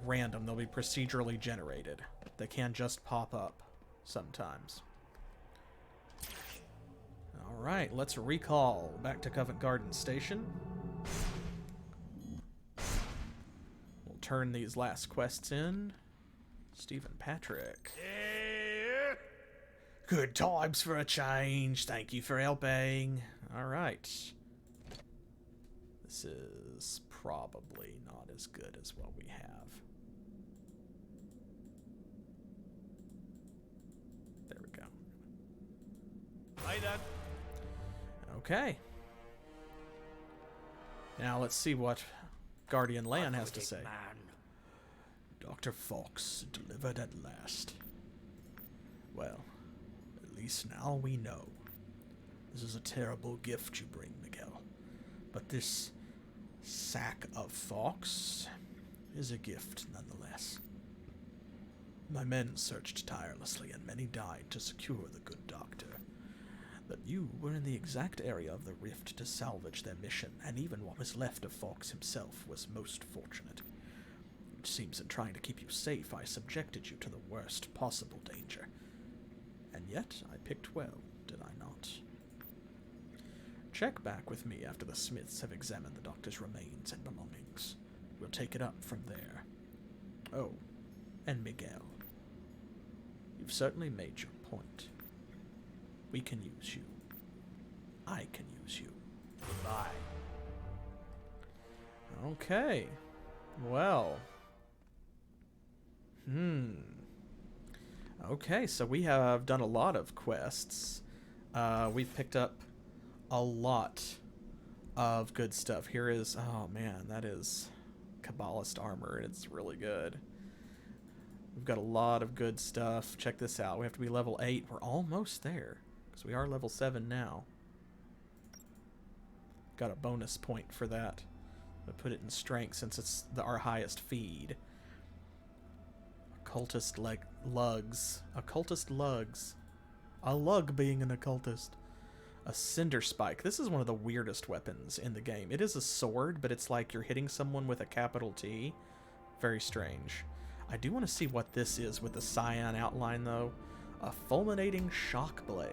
A: random. They'll be procedurally generated. They can just pop up sometimes. Alright, let's recall back to Covent Garden Station. We'll turn these last quests in. Stephen Patrick. Good times for a change. Thank you for helping. Alright. This is probably not as good as what we have. There we go.
B: then.
A: Okay. Now let's see what Guardian Lan has to say.
B: Man.
A: Dr. Fox, delivered at last. Well, at least now we know. This is a terrible gift you bring, Miguel. But this sack of Fox is a gift nonetheless. My men searched tirelessly, and many died to secure the good doctor. But you were in the exact area of the rift to salvage their mission, and even what was left of Fox himself was most fortunate. It seems in trying to keep you safe, I subjected you to the worst possible danger. And yet, I picked well, did I not? Check back with me after the Smiths have examined the doctor's remains and belongings. We'll take it up from there. Oh, and Miguel. You've certainly made your point. We can use you. I can use you.
B: Goodbye.
A: Okay. Well. Okay, so we have done a lot of quests. We've picked up a lot of good stuff. Here is, oh man, that is Kabbalist armor, and it's really good. We've got a lot of good stuff. Check this out. We have to be level 8. We're almost there, because we are level 7 now. Got a bonus point for that. I put it in strength since it's our highest feed. Occultist lugs. Occultist lugs. A lug being an occultist. A cinder spike. This is one of the weirdest weapons in the game. It is a sword, but it's like you're hitting someone with a capital T. Very strange. I do want to see what this is with the cyan outline, though. A fulminating shock blade.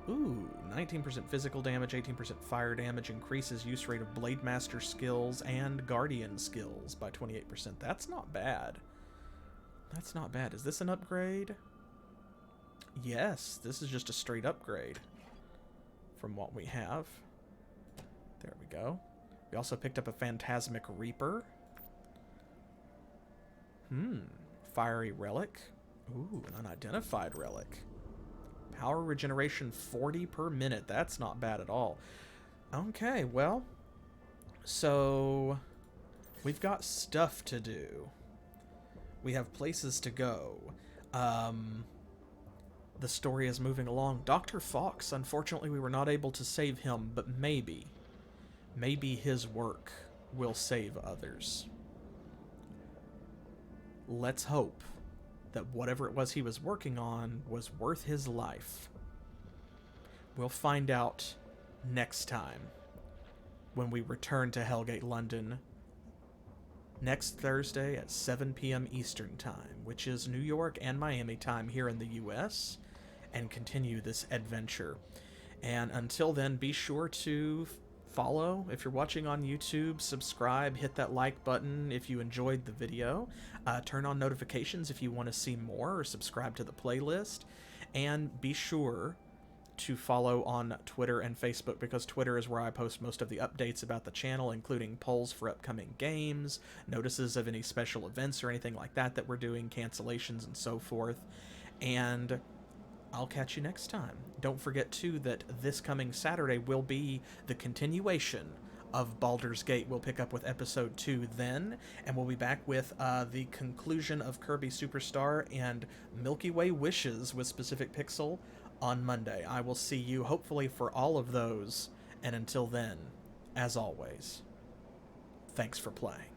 A: Ooh, 19% physical damage, 18% fire damage, increases use rate of Blade Master skills and Guardian skills by 28%. That's not bad. That's not bad. Is this an upgrade? Yes, this is just a straight upgrade from what we have. There we go. We also picked up a Phantasmic Reaper. Fiery Relic. Ooh, an unidentified relic. Power regeneration 40 per minute. That's not bad at all. Okay, well, so we've got stuff to do. We have places to go. The story is moving along. Dr. Fox, unfortunately, we were not able to save him, but maybe his work will save others. Let's hope that whatever it was he was working on was worth his life. We'll find out next time when we return to Hellgate, London, next Thursday at 7 p.m. Eastern Time, which is New York and Miami time here in the U.S., and continue this adventure. And until then, be sure to follow if you're watching on YouTube, subscribe, hit that like button if you enjoyed the video, turn on notifications if you want to see more, or subscribe to the playlist, and be sure to follow on Twitter and Facebook, because Twitter is where I post most of the updates about the channel, including polls for upcoming games, notices of any special events or anything like that that we're doing, cancellations and so forth. And I'll catch you next time. Don't forget, too, that this coming Saturday will be the continuation of Baldur's Gate. We'll pick up with Episode 2 then, and we'll be back with the conclusion of Kirby Superstar and Milky Way Wishes with Specific Pixel on Monday. I will see you, hopefully, for all of those, and until then, as always, thanks for playing.